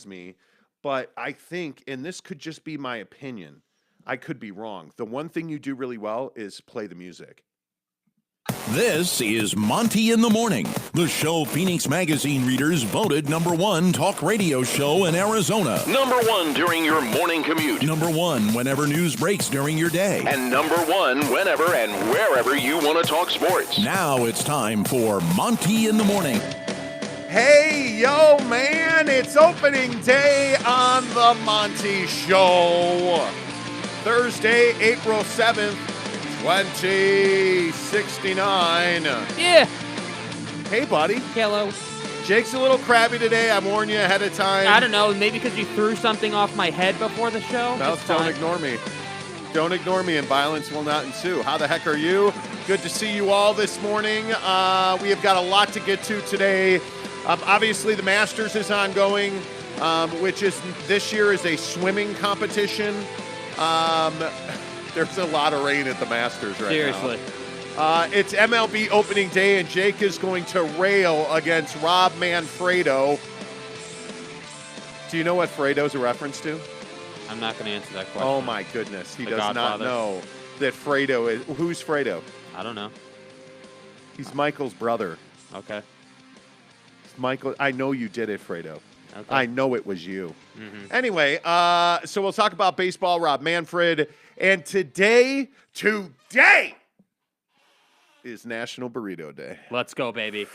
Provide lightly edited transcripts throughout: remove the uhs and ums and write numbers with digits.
bothers me, but I think, and this could just be my opinion, I could be wrong. The one thing you do really well is play the music. This is Monty in the Morning, the show Phoenix Magazine readers voted #1 talk radio show in Arizona. #1 during your morning commute. #1 whenever news breaks during your day. And #1 whenever and wherever you want to talk sports. Now it's time for Monty in the Morning. Hey, yo, man, it's opening day on the Monty Show. Thursday, April 7th. 2069. Yeah. Hey, buddy. Hello. Jake's a little crabby today. I warned you ahead of time. I don't know. Maybe because you threw something off my head before the show. No, don't ignore me. Don't ignore me, and violence will not ensue. How the heck are you? Good to see you all this morning. We have got a lot to get to today. Obviously, the Masters is ongoing, which is this year is a swimming competition. There's a lot of rain at the Masters right Seriously. now. It's MLB Opening Day, and Jake is going to rail against Rob Manfredo. Do you know what Fredo's a reference to? I'm not going to answer that question. Oh, my goodness. He The does Godfather. not know that Fredo is. Who's Fredo? I don't know. He's Michael's brother. Okay. Michael, I know you did it, Fredo. Okay. I know it was you. Mm-hmm. Anyway, so we'll talk about baseball, Rob Manfred. And today is National Burrito Day. Let's go, baby.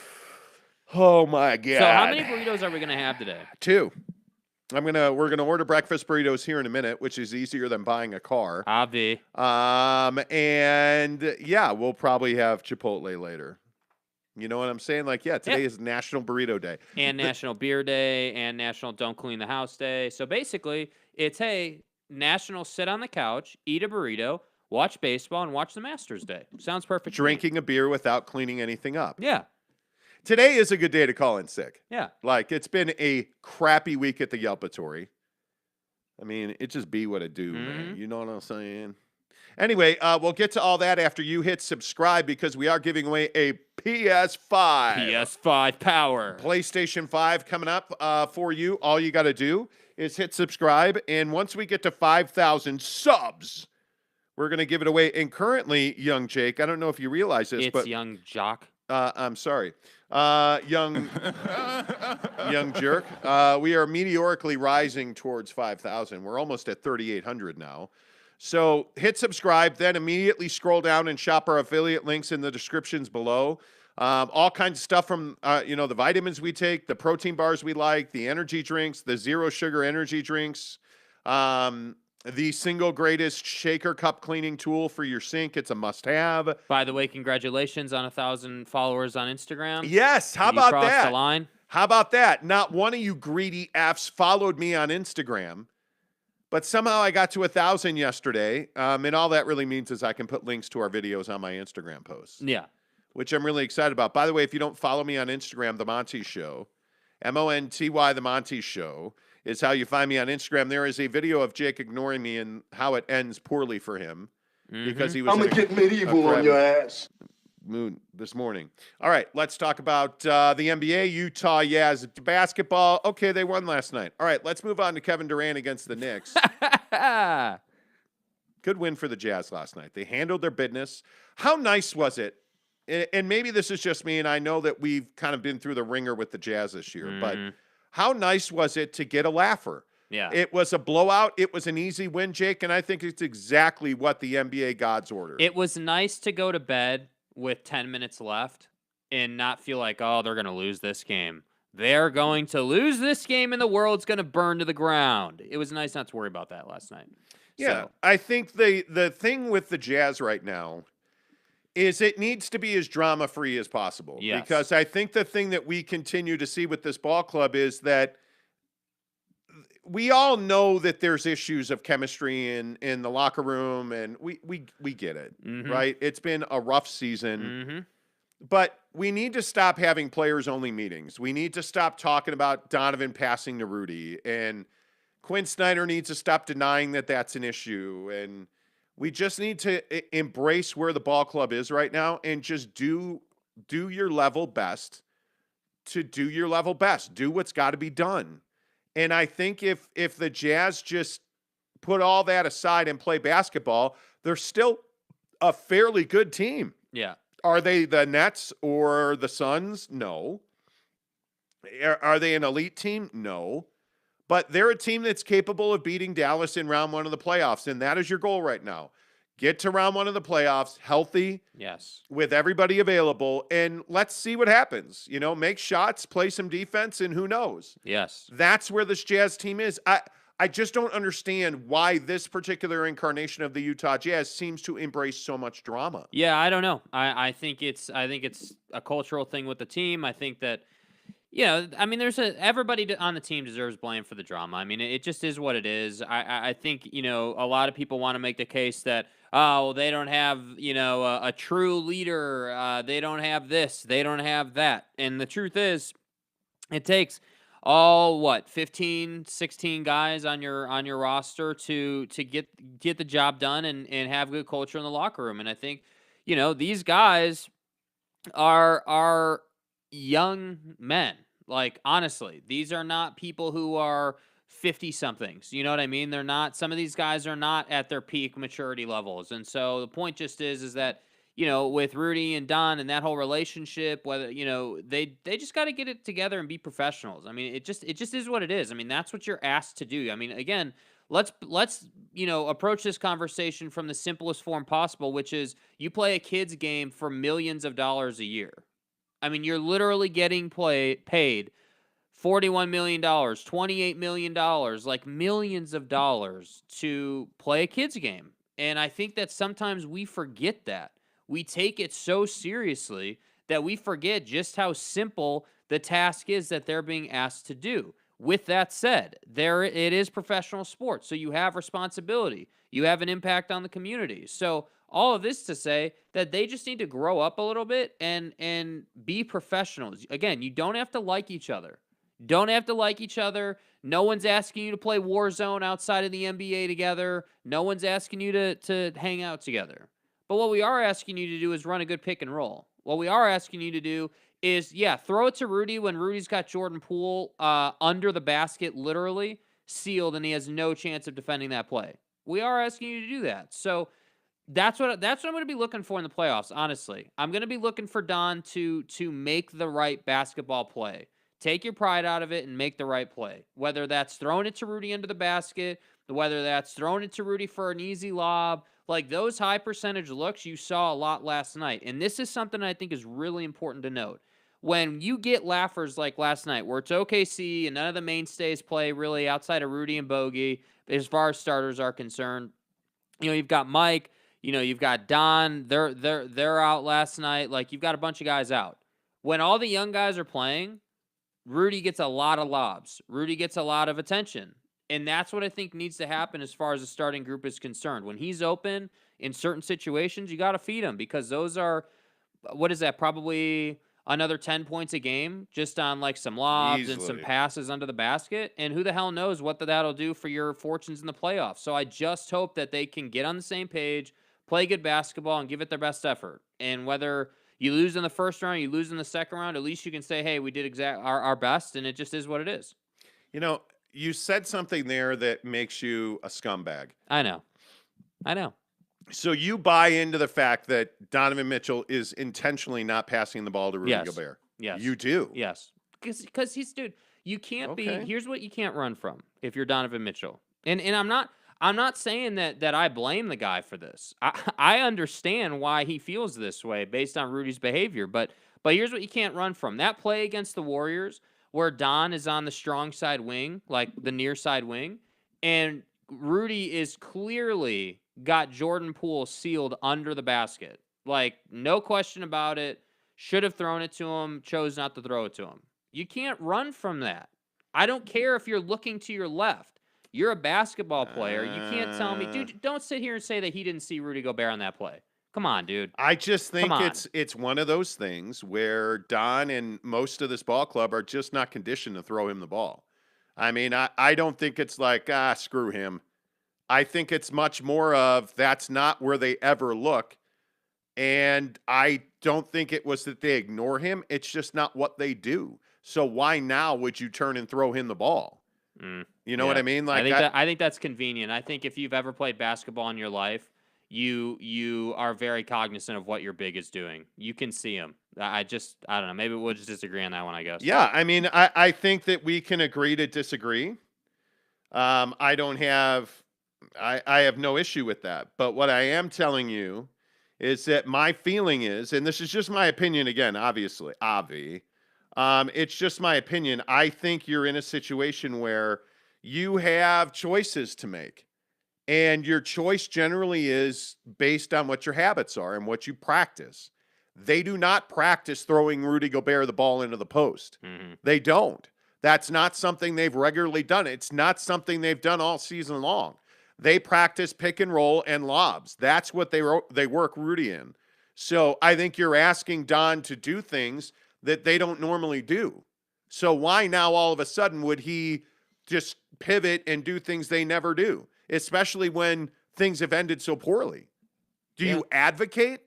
Oh, my God. So how many burritos are we going to have today? 2. We're gonna order breakfast burritos here in a minute, which is easier than buying a car. Avi. And yeah, we'll probably have Chipotle later. You know what I'm saying? Like, yeah, today is National Burrito Day. And National Beer Day and National Don't Clean the House Day. So basically, it's, hey, National Sit on the Couch, eat a burrito, watch baseball, and watch the Masters Day. Sounds perfect. to me. Drinking a beer without cleaning anything up. Yeah. Today is a good day to call in sick. Yeah. Like, it's been a crappy week at the Yelpatory. I mean, it just be what it do, man. You know what I'm saying? Anyway, we'll get to all that after you hit subscribe because we are giving away a PS5. PS5 power. PlayStation 5 coming up for you. All you got to do is hit subscribe. And once we get to 5,000 subs, we're going to give it away. And currently, young Jake, I don't know if you realize this, It's young Jock. I'm sorry. Young jerk. We are meteorically rising towards 5,000. We're almost at 3,800 now. So hit subscribe, then immediately scroll down and shop our affiliate links in the descriptions below. All kinds of stuff from, the vitamins we take, the protein bars we like, the energy drinks, the zero sugar energy drinks, the single greatest shaker cup cleaning tool for your sink. It's a must-have. By the way, congratulations on 1,000 followers on Instagram. Yes, how You about crossed that? the line. How about that? Not one of you greedy Fs followed me on Instagram. But somehow I got to 1,000 yesterday, and all that really means is I can put links to our videos on my Instagram posts. Yeah. Which I'm really excited about. By the way, if you don't follow me on Instagram, The Monty Show, MONTY, The Monty Show, is how you find me on Instagram. There is a video of Jake ignoring me and how it ends poorly for him because he was I'm going to get medieval on your ass. Moon this morning. All right, let's talk about the NBA. Utah Jazz basketball. Okay, they won last night. All right, let's move on to Kevin Durant against the Knicks. Good win for the Jazz last night. They handled their business. How nice was it? And maybe this is just me, and I know that we've kind of been through the ringer with the Jazz this year, but how nice was it to get a laugher? Yeah. It was a blowout. It was an easy win, Jake, and I think it's exactly what the NBA gods ordered. It was nice to go to bed with 10 minutes left and not feel like, oh, they're going to lose this game. They're going to lose this game and the world's going to burn to the ground. It was nice not to worry about that last night. Yeah, So, I think the thing with the Jazz right now is it needs to be as drama-free as possible. Yes. Because I think the thing that we continue to see with this ball club is that we all know that there's issues of chemistry in the locker room, and we get it, right? It's been a rough season. But we need to stop having players-only meetings. We need to stop talking about Donovan passing to Rudy, and Quinn Snyder needs to stop denying that that's an issue. And we just need to embrace where the ball club is right now and just do your level best to do your level best. Do what's got to be done. And I think if the Jazz just put all that aside and play basketball, they're still a fairly good team. Yeah. Are they the Nets or the Suns? No. Are they an elite team? No. But they're a team that's capable of beating Dallas in round one of the playoffs, and that is your goal right now. Get to round one of the playoffs healthy, Yes, with everybody available, and let's see what happens. Make shots, play some defense, and who knows? yes. That's where this Jazz team is. I just don't understand why this particular incarnation of the Utah Jazz seems to embrace so much drama. Yeah, I don't know. I think it's a cultural thing with the team. I think that I mean, everybody on the team deserves blame for the drama. I mean, it just is what it is. I think a lot of people want to make the case that they don't have a true leader. They don't have this. They don't have that. And the truth is, it takes 15, 16 guys on your roster to get the job done and have good culture in the locker room. And I think these guys are young men. Like, honestly, these are not people who are 50 somethings. You know what I mean? Some of these guys are not at their peak maturity levels. And so the point just is that, with Rudy and Don and that whole relationship, whether, they just got to get it together and be professionals. I mean, it just is what it is. I mean, that's what you're asked to do. I mean, again, let's approach this conversation from the simplest form possible, which is you play a kid's game for millions of dollars a year. I mean, you're literally getting paid $41 million, $28 million, like millions of dollars to play a kid's game. And I think that sometimes we forget that. We take it so seriously that we forget just how simple the task is that they're being asked to do. With that said, it is professional sports, so you have responsibility. You have an impact on the community. So all of this to say that they just need to grow up a little bit and be professionals. Again, you don't have to like each other. Don't have to like each other. No one's asking you to play Warzone outside of the NBA together. No one's asking you to hang out together. But what we are asking you to do is run a good pick and roll. What we are asking you to do is, throw it to Rudy when Rudy's got Jordan Poole under the basket, literally sealed, and he has no chance of defending that play. We are asking you to do that. So that's what I'm going to be looking for in the playoffs, honestly. I'm going to be looking for Don to make the right basketball play. Take your pride out of it and make the right play. Whether that's throwing it to Rudy under the basket, whether that's throwing it to Rudy for an easy lob, like those high percentage looks you saw a lot last night. And this is something I think is really important to note. When you get laughers like last night, where it's OKC and none of the mainstays play really outside of Rudy and Bogey, as far as starters are concerned, you've got Mike, you've got Don, they're out last night. Like, you've got a bunch of guys out. When all the young guys are playing, Rudy gets a lot of lobs. Rudy gets a lot of attention. And that's what I think needs to happen as far as the starting group is concerned. When he's open in certain situations, you got to feed him, because those are, what is that, probably another 10 points a game just on like some lobs and some passes under the basket. And who the hell knows what that'll do for your fortunes in the playoffs. So I just hope that they can get on the same page, play good basketball, and give it their best effort. And whether you lose in the first round, you lose in the second round, at least you can say, hey, we did our best, and it just is what it is. You said something there that makes you a scumbag. I know. So you buy into the fact that Donovan Mitchell is intentionally not passing the ball to Rudy Gobert? Yes. You do? Yes. Because dude, you can't be, Okay. here's what you can't run from if you're Donovan Mitchell. And I'm not saying that I blame the guy for this. I understand why he feels this way based on Rudy's behavior, but here's what you can't run from. That play against the Warriors where Don is on the strong side wing, like the near side wing, and Rudy is clearly got Jordan Poole sealed under the basket. Like, no question about it. Should have thrown it to him, chose not to throw it to him. You can't run from that. I don't care if you're looking to your left. You're a basketball player. You can't tell me, dude, don't sit here and say that he didn't see Rudy Gobert on that play. Come on, dude. I just think Come on. it's one of those things where Don and most of this ball club are just not conditioned to throw him the ball. I mean, I don't think it's like, screw him. I think it's much more of that's not where they ever look. And I don't think it was that they ignore him. It's just not what they do. So why now would you turn and throw him the ball? You know what I mean? Like I think that's convenient. I think if you've ever played basketball in your life, you are very cognizant of what your big is doing. You can see him. I don't know. Maybe we'll just disagree on that one, I guess. Yeah, I mean, I think that we can agree to disagree. I have no issue with that. But what I am telling you is that my feeling is, and this is just my opinion again, obviously, it's just my opinion. I think you're in a situation where you have choices to make. And your choice generally is based on what your habits are and what you practice. They do not practice throwing Rudy Gobert the ball into the post. They don't. That's not something they've regularly done. It's not something they've done all season long. They practice pick and roll and lobs. That's what they work Rudy in. So I think you're asking Don to do things that they don't normally do. So why now all of a sudden would he just pivot and do things they never do, especially when things have ended so poorly? Do you advocate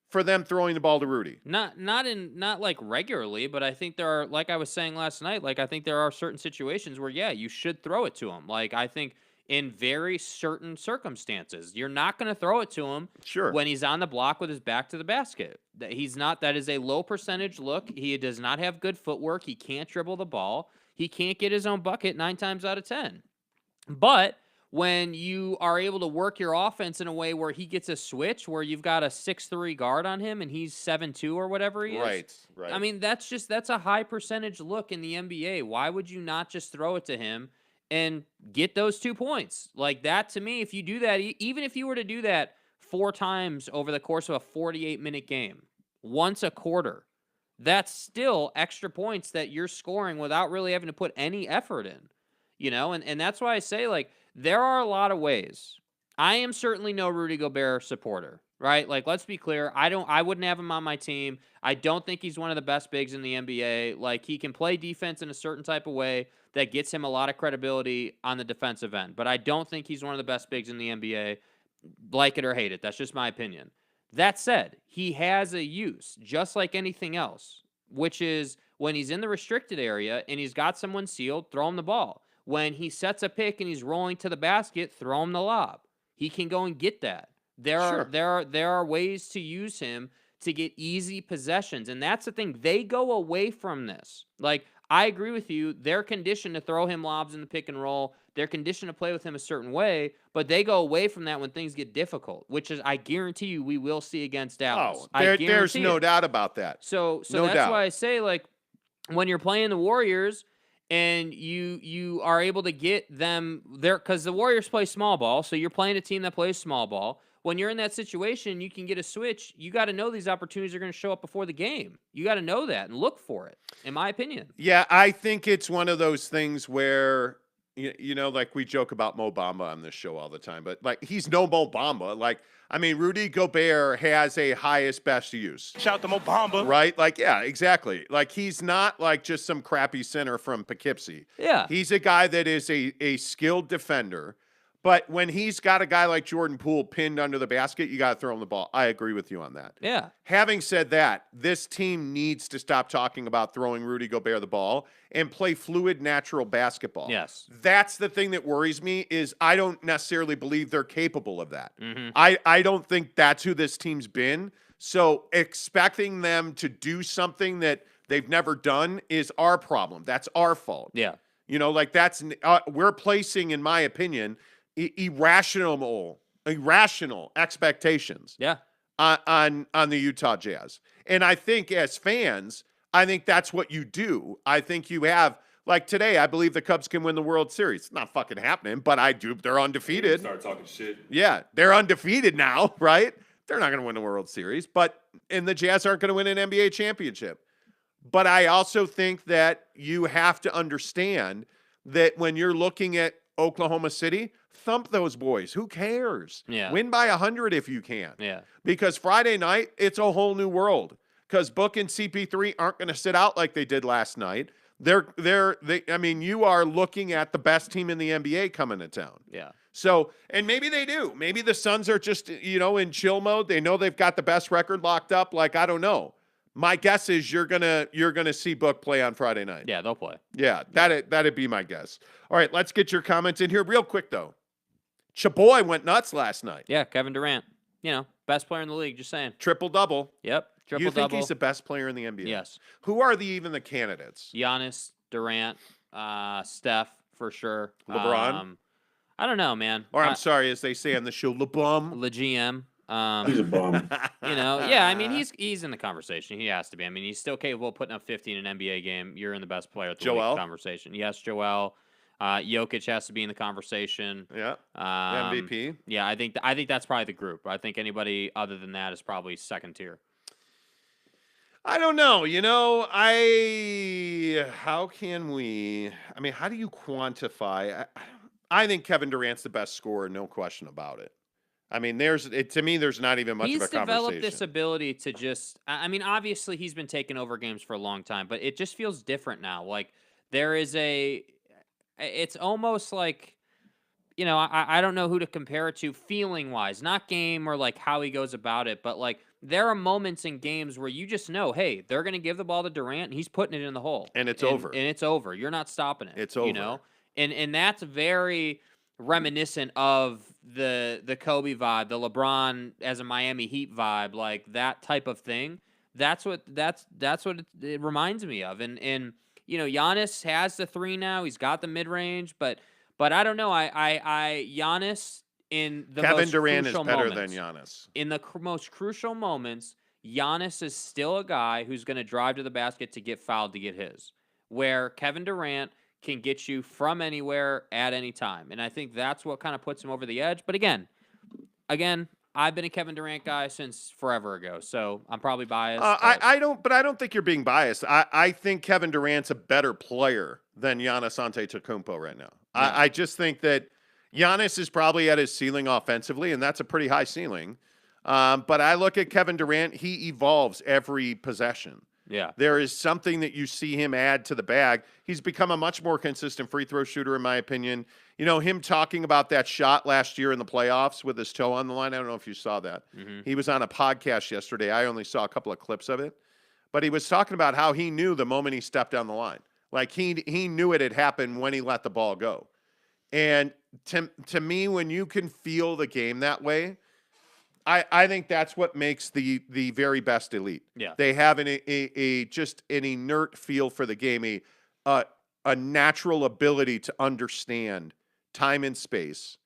for them throwing the ball to Rudy? Not like regularly, but I think there are, like I was saying last night, like I think there are certain situations where you should throw it to him. Like I think in very certain circumstances, you're not going to throw it to him when he's on the block with his back to the basket. That is a low percentage look. He does not have good footwork. He can't dribble the ball. He can't get his own bucket 9 times out of 10. But when you are able to work your offense in a way where he gets a switch, where you've got a 6'3" guard on him and he's 7'2" or whatever he is. Right. I mean, that's a high percentage look in the NBA. Why would you not just throw it to him and get those 2 points? Like that, to me, if you do that, even if you were to do that 4 times over the course of a 48-minute game, once a quarter, that's still extra points that you're scoring without really having to put any effort in. You know, and that's why I say, like, there are a lot of ways. I am certainly no Rudy Gobert supporter, right? Like, let's be clear. I wouldn't have him on my team. I don't think he's one of the best bigs in the NBA. Like, he can play defense in a certain type of way that gets him a lot of credibility on the defensive end. But I don't think he's one of the best bigs in the NBA. Like it or hate it. That's just my opinion. That said, he has a use, just like anything else, which is when he's in the restricted area and he's got someone sealed, throw him the ball. When he sets a pick and he's rolling to the basket, throw him the lob. He can go and get that. There are ways to use him to get easy possessions, and that's the thing. They go away from this. Like, I agree with you. They're conditioned to throw him lobs in the pick and roll. They're conditioned to play with him a certain way, but they go away from that when things get difficult, which is, I guarantee you, we will see against Dallas. There's no doubt about that. So that's why I say, like, when you're playing the Warriors and you are able to get them there, because the Warriors play small ball, so you're playing a team that plays small ball. When you're in that situation, you can get a switch. You got to know these opportunities are going to show up before the game. You got to know that and look for it, in my opinion. Yeah, I think it's one of those things where, you know, like we joke about Mo Bamba on this show all the time, but like he's no Mo Bamba. Like, I mean, Rudy Gobert has a highest best use. Shout out to Mo Bamba. Right? Like, yeah, exactly. Like, he's not like just some crappy center from Poughkeepsie. Yeah. He's a guy that is a skilled defender. But when he's got a guy like Jordan Poole pinned under the basket, you got to throw him the ball. I agree with you on that. Yeah. Having said that, this team needs to stop talking about throwing Rudy Gobert the ball and play fluid, natural basketball. Yes. That's the thing that worries me, is I don't necessarily believe they're capable of that. Mm-hmm. I don't think that's who this team's been. So expecting them to do something that they've never done is our problem. That's our fault. Yeah. You know, like that's we're placing, in my opinion, irrational expectations on the Utah Jazz. And I think as fans, I think that's what you do. I think you have, like today, I believe the Cubs can win the World Series. It's not fucking happening, but I do. They're undefeated. Start talking shit. Yeah, they're undefeated now, right? They're not going to win the World Series, and the Jazz aren't going to win an NBA championship. But I also think that you have to understand that when you're looking at Oklahoma City, thump those boys. Who cares? Yeah. Win by 100 if you can. Yeah. Because Friday night, it's a whole new world. Because Book and CP3 aren't going to sit out like they did last night. I mean, you are looking at the best team in the NBA coming to town. Yeah. So, and maybe they do. Maybe the Suns are just, in chill mode. They know they've got the best record locked up. Like, I don't know. My guess is you're gonna see Book play on Friday night. Yeah, they'll play. Yeah, that'd be my guess. All right, let's get your comments in here real quick though. Chaboy went nuts last night. Yeah, Kevin Durant. Best player in the league. Just saying. Triple double. Yep. You think Triple-double. he's the best player in the NBA? Yes. Who are even the candidates? Giannis, Durant, Steph for sure. LeBron? I don't know, man. Or I'm sorry, as they say on the show, LeBum. Le GM. He's a bum. Yeah, I mean, he's in the conversation. He has to be. I mean, he's still capable of putting up 50 in an NBA game. You're in the best player at the Joel? league conversation. Yes, Joel. Jokic has to be in the conversation. Yeah. MVP. Yeah, I think that's probably the group. I think anybody other than that is probably second tier. I don't know. How do you quantify? I think Kevin Durant's the best scorer, no question about it. I mean, to me, there's not even much of a conversation. He's developed this ability to just, I mean, obviously he's been taking over games for a long time, but it just feels different now. Like it's almost like, I don't know who to compare it to feeling wise, not game or like how he goes about it, but like there are moments in games where you just know, hey, they're going to give the ball to Durant and he's putting it in the hole. And it's over. And it's over. You're not stopping it. It's over. And that's very reminiscent of the Kobe vibe, the LeBron as a Miami Heat vibe, like that type of thing. That's what it reminds me of. And Giannis has the three now. He's got the mid range, but I don't know. Giannis in the Kevin most Durant is crucial better moments, than Giannis. in the most crucial moments, Giannis is still a guy who's going to drive to the basket to get fouled to get his. Where Kevin Durant can get you from anywhere at any time. And I think that's what kind of puts him over the edge. But again, I've been a Kevin Durant guy since forever ago, so I'm probably biased. I don't think you're being biased. I think Kevin Durant's a better player than Giannis Antetokounmpo right now. Yeah. I just think that Giannis is probably at his ceiling offensively, and that's a pretty high ceiling. But I look at Kevin Durant, he evolves every possession. Yeah. There is something that you see him add to the bag. He's become a much more consistent free throw shooter, in my opinion. Him talking about that shot last year in the playoffs with his toe on the line. I don't know if you saw that. Mm-hmm. He was on a podcast yesterday. I only saw a couple of clips of it. But he was talking about how he knew the moment he stepped down the line. Like he knew it had happened when he let the ball go. And to me, when you can feel the game that way, I think that's what makes the very best elite. Yeah. They have just an inert feel for the game, a natural ability to understand time and space.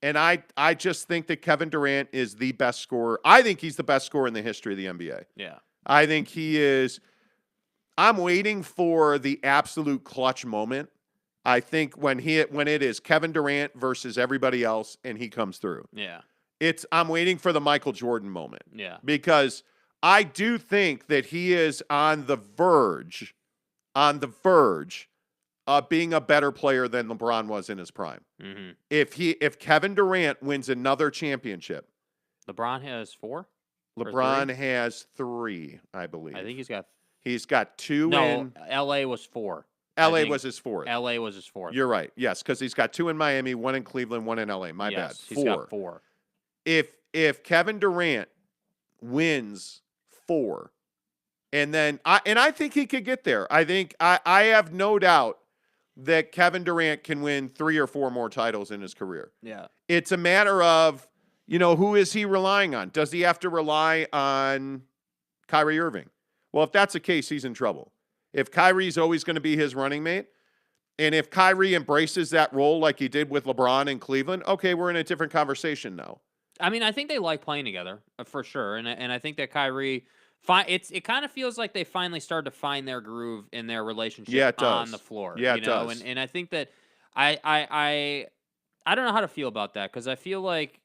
And I just think that Kevin Durant is the best scorer. I think he's the best scorer in the history of the NBA. Yeah. I think he is. I'm waiting for the absolute clutch moment. I think when it is Kevin Durant versus everybody else and he comes through. Yeah. I'm waiting for the Michael Jordan moment. Yeah. Because I do think that he is on the verge of being a better player than LeBron was in his prime. Mm-hmm. If Kevin Durant wins another championship, LeBron has 4. LeBron has 3, I believe. I think he's got 2 No, in LA was 4. LA was his 4th. LA was his 4th. You're right. Yes, because he's got 2 in Miami, 1 in Cleveland, 1 in LA. My bad. 4. He's got 4. If Kevin Durant wins 4, and then I think he could get there. I think I have no doubt that Kevin Durant can win 3 or 4 more titles in his career. Yeah. It's a matter of, who is he relying on? Does he have to rely on Kyrie Irving? Well, if that's the case, he's in trouble. If Kyrie's always going to be his running mate, and if Kyrie embraces that role like he did with LeBron in Cleveland, okay, we're in a different conversation now. I mean, I think they like playing together for sure, and I think that Kyrie, it kind of feels like they finally started to find their groove in their relationship on the floor. Yeah, it does. And I think that I don't know how to feel about that because I feel like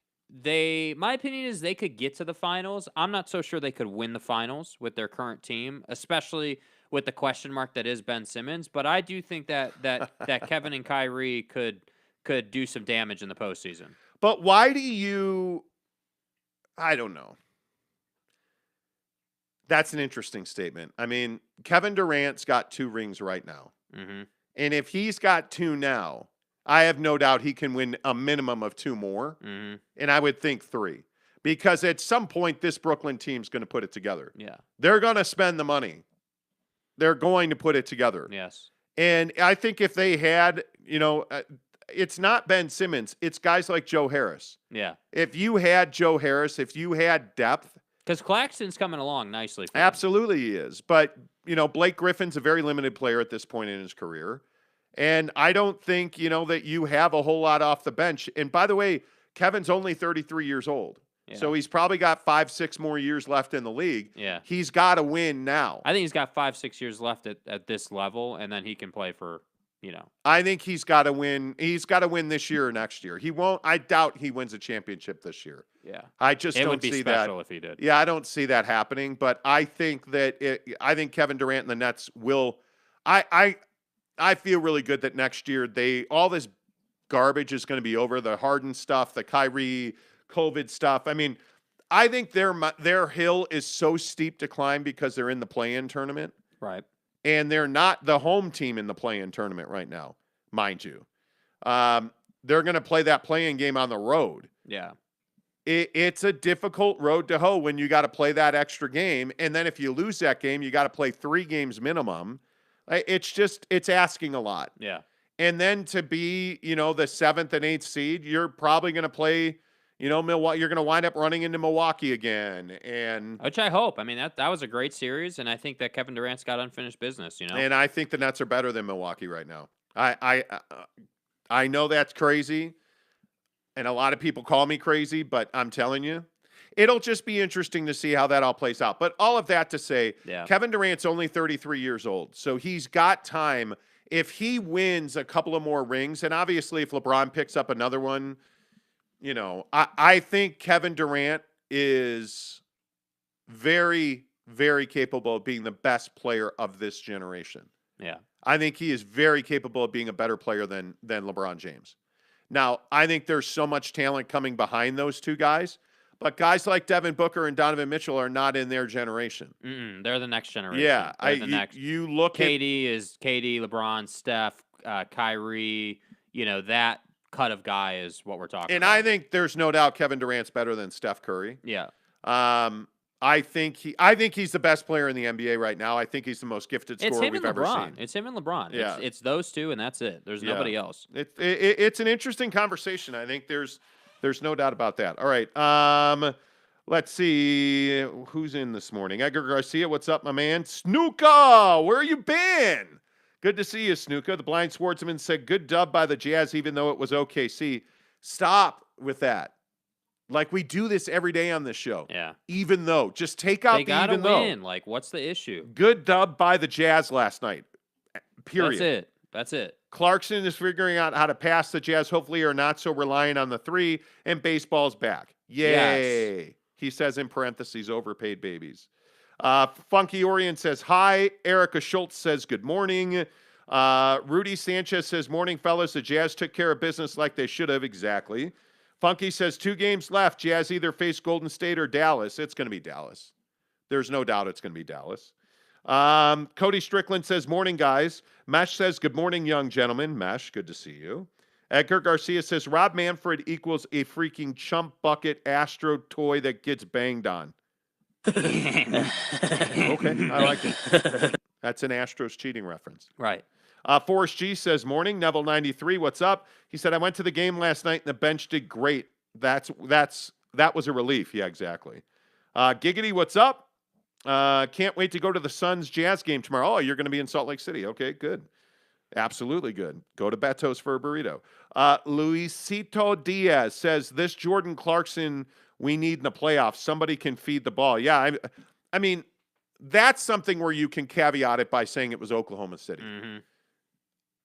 my opinion is they could get to the finals. I'm not so sure they could win the finals with their current team, especially with the question mark that is Ben Simmons. But I do think that Kevin and Kyrie could do some damage in the postseason. But why do you – I don't know. That's an interesting statement. I mean, Kevin Durant's got 2 rings right now. Mm-hmm. And if he's got 2 now, I have no doubt he can win a minimum of 2 more. Mm-hmm. And I would think 3. because at some point this Brooklyn team's going to put it together. Yeah. They're going to spend the money. They're going to put it together. Yes. And I think if they had, it's not Ben Simmons, it's guys like Joe Harris. Yeah. If you had Joe Harris, if you had depth, because Claxton's coming along nicely. For absolutely he is. But, Blake Griffin's a very limited player at this point in his career. And I don't think, that you have a whole lot off the bench. And by the way, Kevin's only 33 years old. Yeah. So he's probably got 5-6 more years left in the league. Yeah. He's got to win now. I think he's got 5-6 years left at this level, and then he can play for, I think he's got to win. He's got to win this year or next year. He won't. I doubt he wins a championship this year. Yeah. I just don't see that. It would be special if he did. Yeah, I don't see that happening. But I think that I think Kevin Durant and the Nets will. I feel really good that next year all this garbage is going to be over. The Harden stuff, the Kyrie COVID stuff. I mean, I think their hill is so steep to climb because they're in the play-in tournament. Right. And they're not the home team in the play-in tournament right now, mind you. They're going to play that play-in game on the road. Yeah. It's a difficult road to hoe when you got to play that extra game. And then if you lose that game, you got to play 3 games minimum. It's asking a lot. Yeah. And then to be, the 7th and 8th seed, you're probably going to play, Milwaukee. You're going to wind up running into Milwaukee again. And which I hope. I mean, that was a great series, and I think that Kevin Durant's got unfinished business, And I think the Nets are better than Milwaukee right now. I know that's crazy, and a lot of people call me crazy, but I'm telling you, it'll just be interesting to see how that all plays out. But all of that to say, Kevin Durant's only 33 years old, so he's got time. If he wins a couple of more rings, and obviously if LeBron picks up another one, I think Kevin Durant is very, very capable of being the best player of this generation. Yeah. I think he is very capable of being a better player than LeBron James. Now, I think there's so much talent coming behind those two guys, but guys like Devin Booker and Donovan Mitchell are not in their generation. They're the next generation. Yeah. Next. You look KD is KD, LeBron, Steph, Kyrie, that cut of guy is what we're talking about. And I think there's no doubt Kevin Durant's better than Steph Curry. Yeah. I think he's the best player in the NBA right now. I think he's the most gifted scorer we've ever seen. It's him and LeBron. Yeah. It's those two, and that's it. There's nobody else. It's an interesting conversation. I think there's no doubt about that. All right. Let's see who's in this morning. Edgar Garcia, what's up, my man? Snuka, where you been? Good to see you, Snuka. The blind sportsman said good dub by the Jazz, even though it was OKC. Stop with that. Like, we do this every day on this show. Yeah. Even though. Just take out they the even gotta win. though. Like, what's the issue? Good dub by the Jazz last night. Period. That's it. Clarkson is figuring out how to pass. The Jazz hopefully are not so reliant on the 3, and baseball's back. Yay. Yes. He says in parentheses, overpaid babies. Funky Orient says hi. Erica Schultz says good morning. Rudy Sanchez says, morning, fellas. The Jazz took care of business like they should have. Exactly. Funky says 2 games left. Jazz either face Golden State or Dallas. It's going to be Dallas. There's no doubt it's going to be Dallas. Cody Strickland says, morning, guys. Mesh says, good morning, young gentlemen. Mesh, good to see you. Edgar Garcia says, Rob Manfred equals a freaking chump bucket Astro toy that gets banged on. Okay, I like it. That's an Astros cheating reference. Right. Forrest G says, morning, Neville 93, what's up? He said, I went to the game last night and the bench did great. That was a relief. Yeah, exactly. Giggity, what's up? Can't wait to go to the Suns Jazz game tomorrow. Oh, you're going to be in Salt Lake City. Okay, good. Absolutely good. Go to Beto's for a burrito. Luisito Diaz says, this Jordan Clarkson we need in the playoffs. Somebody can feed the ball. Yeah, I mean, that's something where you can caveat it by saying it was Oklahoma City. Mm-hmm.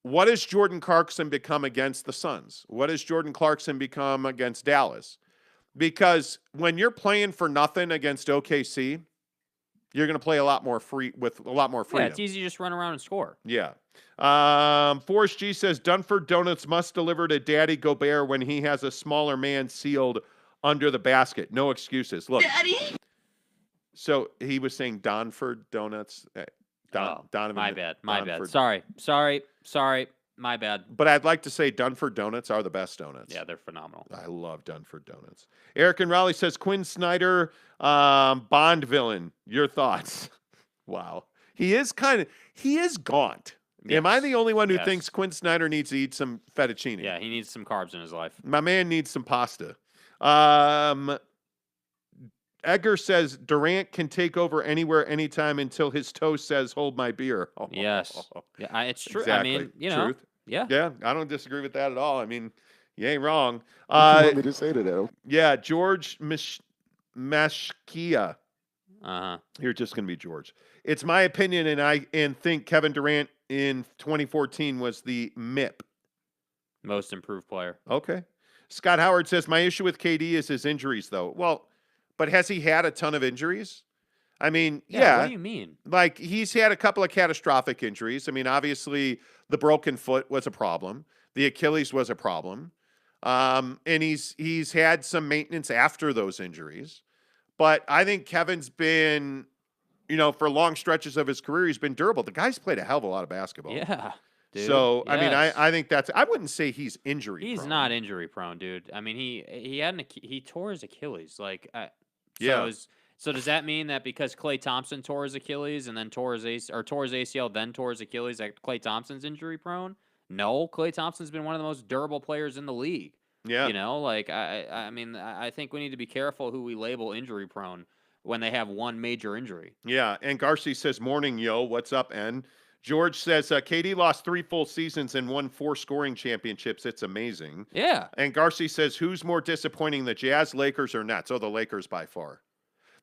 What has Jordan Clarkson become against the Suns? What has Jordan Clarkson become against Dallas? Because when you're playing for nothing against OKC, you're going to play a lot more freedom. Yeah, it's easy to just run around and score. Yeah. Forrest G says, Dunford Donuts must deliver to Daddy Gobert when he has a smaller man sealed under the basket. No excuses. Look. Daddy? So he was saying Donford Donuts. Donovan. My bad. Sorry. My bad. But I'd like to say Dunford Donuts are the best donuts. Yeah, they're phenomenal. I love Dunford Donuts. Eric and Raleigh says Quinn Snyder, Bond villain. Your thoughts? Wow. He is gaunt. Am I the only one who thinks Quinn Snyder needs to eat some fettuccine? Yeah, he needs some carbs in his life. My man needs some pasta. Edgar says Durant can take over anywhere, anytime until his toe says, hold my beer. Yes. Yeah, it's true. Exactly. I mean, you know. Truth. Yeah. Yeah, I don't disagree with that at all. I mean, you ain't wrong. What you want me to say to that? Yeah, George Mashkia. Uh-huh. You're just going to be George. It's my opinion, and I think Kevin Durant in 2014 was the MIP. Most improved player. Okay. Scott Howard says, my issue with KD is his injuries, though. Well, but has he had a ton of injuries? I mean, yeah. What do you mean? Like, he's had a couple of catastrophic injuries. I mean, obviously, the broken foot was a problem. The Achilles was a problem. And he's had some maintenance after those injuries. But I think Kevin's been, for long stretches of his career, he's been durable. The guy's played a hell of a lot of basketball. Yeah. Dude, so, I mean, yes. I think I wouldn't say he's injury He's prone. not injury prone, dude. I mean, he tore his Achilles. Like, Yeah. So does that mean that because Klay Thompson tore his Achilles and then tore his ACL, then tore his Achilles, that Klay Thompson's injury prone? No, Klay Thompson's been one of the most durable players in the league. Yeah. I mean, I think we need to be careful who we label injury prone when they have one major injury. Yeah. And Garcia says, morning, yo. What's up, N? George says, KD lost 3 full seasons and won 4 scoring championships. It's amazing. Yeah. And Garcia says, who's more disappointing, the Jazz, Lakers, or Nets? Oh, the Lakers by far.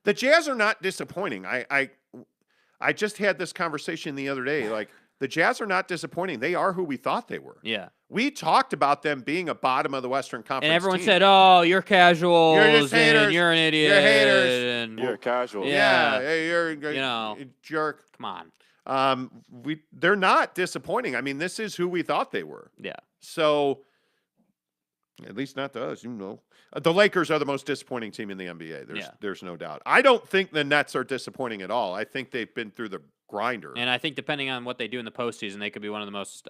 The Jazz are not disappointing. I just had this conversation the other day. Like, the Jazz are not disappointing. They are who we thought they were. Yeah. We talked about them being a bottom of the Western Conference And everyone team. said, oh, you're casuals. You're just haters. And you're an idiot. You're haters. And You're casual. Yeah, hey, you're know. a jerk. Come on. They're not disappointing. I mean, this is who we thought they were. Yeah. So, at least not to us, The Lakers are the most disappointing team in the NBA. There's no doubt. I don't think the Nets are disappointing at all. I think they've been through the grinder. And I think depending on what they do in the postseason, they could be one of the most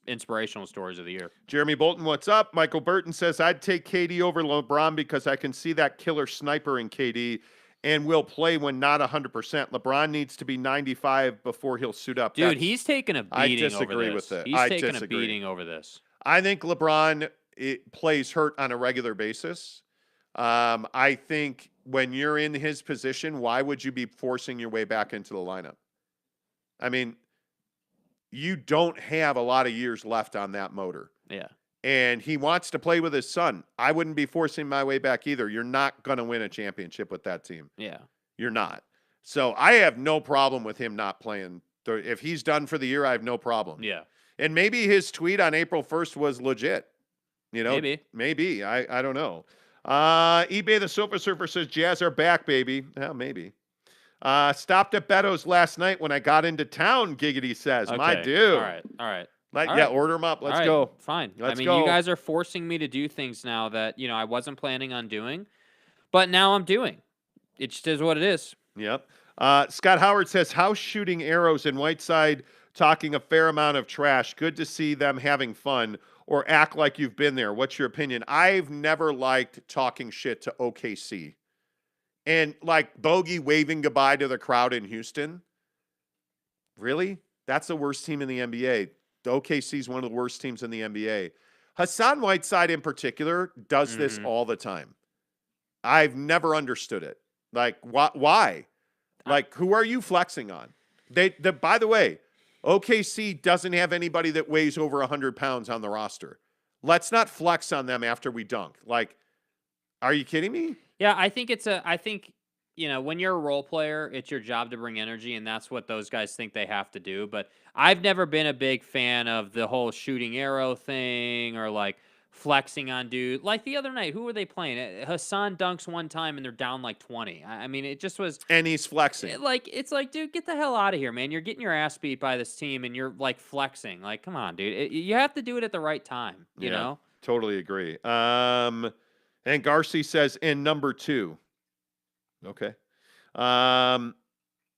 inspirational stories of the year. Jeremy Bolton, what's up? Michael Burton says, I'd take KD over LeBron because I can see that killer sniper in KD and will play when not 100%. LeBron needs to be 95 before he'll suit up. Dude, he's taken a beating over this. I disagree with it. He's taken a beating over this. I think LeBron plays hurt on a regular basis. I think when you're in his position, why would you be forcing your way back into the lineup? I mean, you don't have a lot of years left on that motor. Yeah. And he wants to play with his son. I wouldn't be forcing my way back either. You're not going to win a championship with that team. Yeah. You're not. So I have no problem with him not playing. If he's done for the year, I have no problem. Yeah. And maybe his tweet on April 1st was legit. Maybe. I don't know. eBay the Sofa Surfer says Jazz are back, baby. Yeah, maybe. Stopped at Beto's last night when I got into town, Giggity says. Okay. My dude. All right. Order them up. Let's go. Fine. Let's go. go. You guys are forcing me to do things now that, I wasn't planning on doing, but now I'm doing. It just is what it is. Yep. Scott Howard says, house shooting arrows and Whiteside talking a fair amount of trash. Good to see them having fun or act like you've been there. What's your opinion? I've never liked talking shit to OKC. And like Bogey waving goodbye to the crowd in Houston. Really? That's the worst team in the NBA. The OKC is one of the worst teams in the NBA. Hassan Whiteside in particular does this all the time. I've never understood it. Like, why? Like, who are you flexing on? By the way, OKC doesn't have anybody that weighs over 100 pounds on the roster. Let's not flex on them after we dunk. Like, are you kidding me? Yeah, I think when you're a role player, it's your job to bring energy, and that's what those guys think they have to do. But I've never been a big fan of the whole shooting arrow thing or like flexing on dude. Like the other night, who were they playing? Hassan dunks one time and they're down like 20. I mean, it just was. And he's flexing. It's like, dude, get the hell out of here, man. You're getting your ass beat by this team and you're like flexing. Like, come on, dude. You have to do it at the right time, you know? Totally agree. And Garcia says, in number 2. Okay.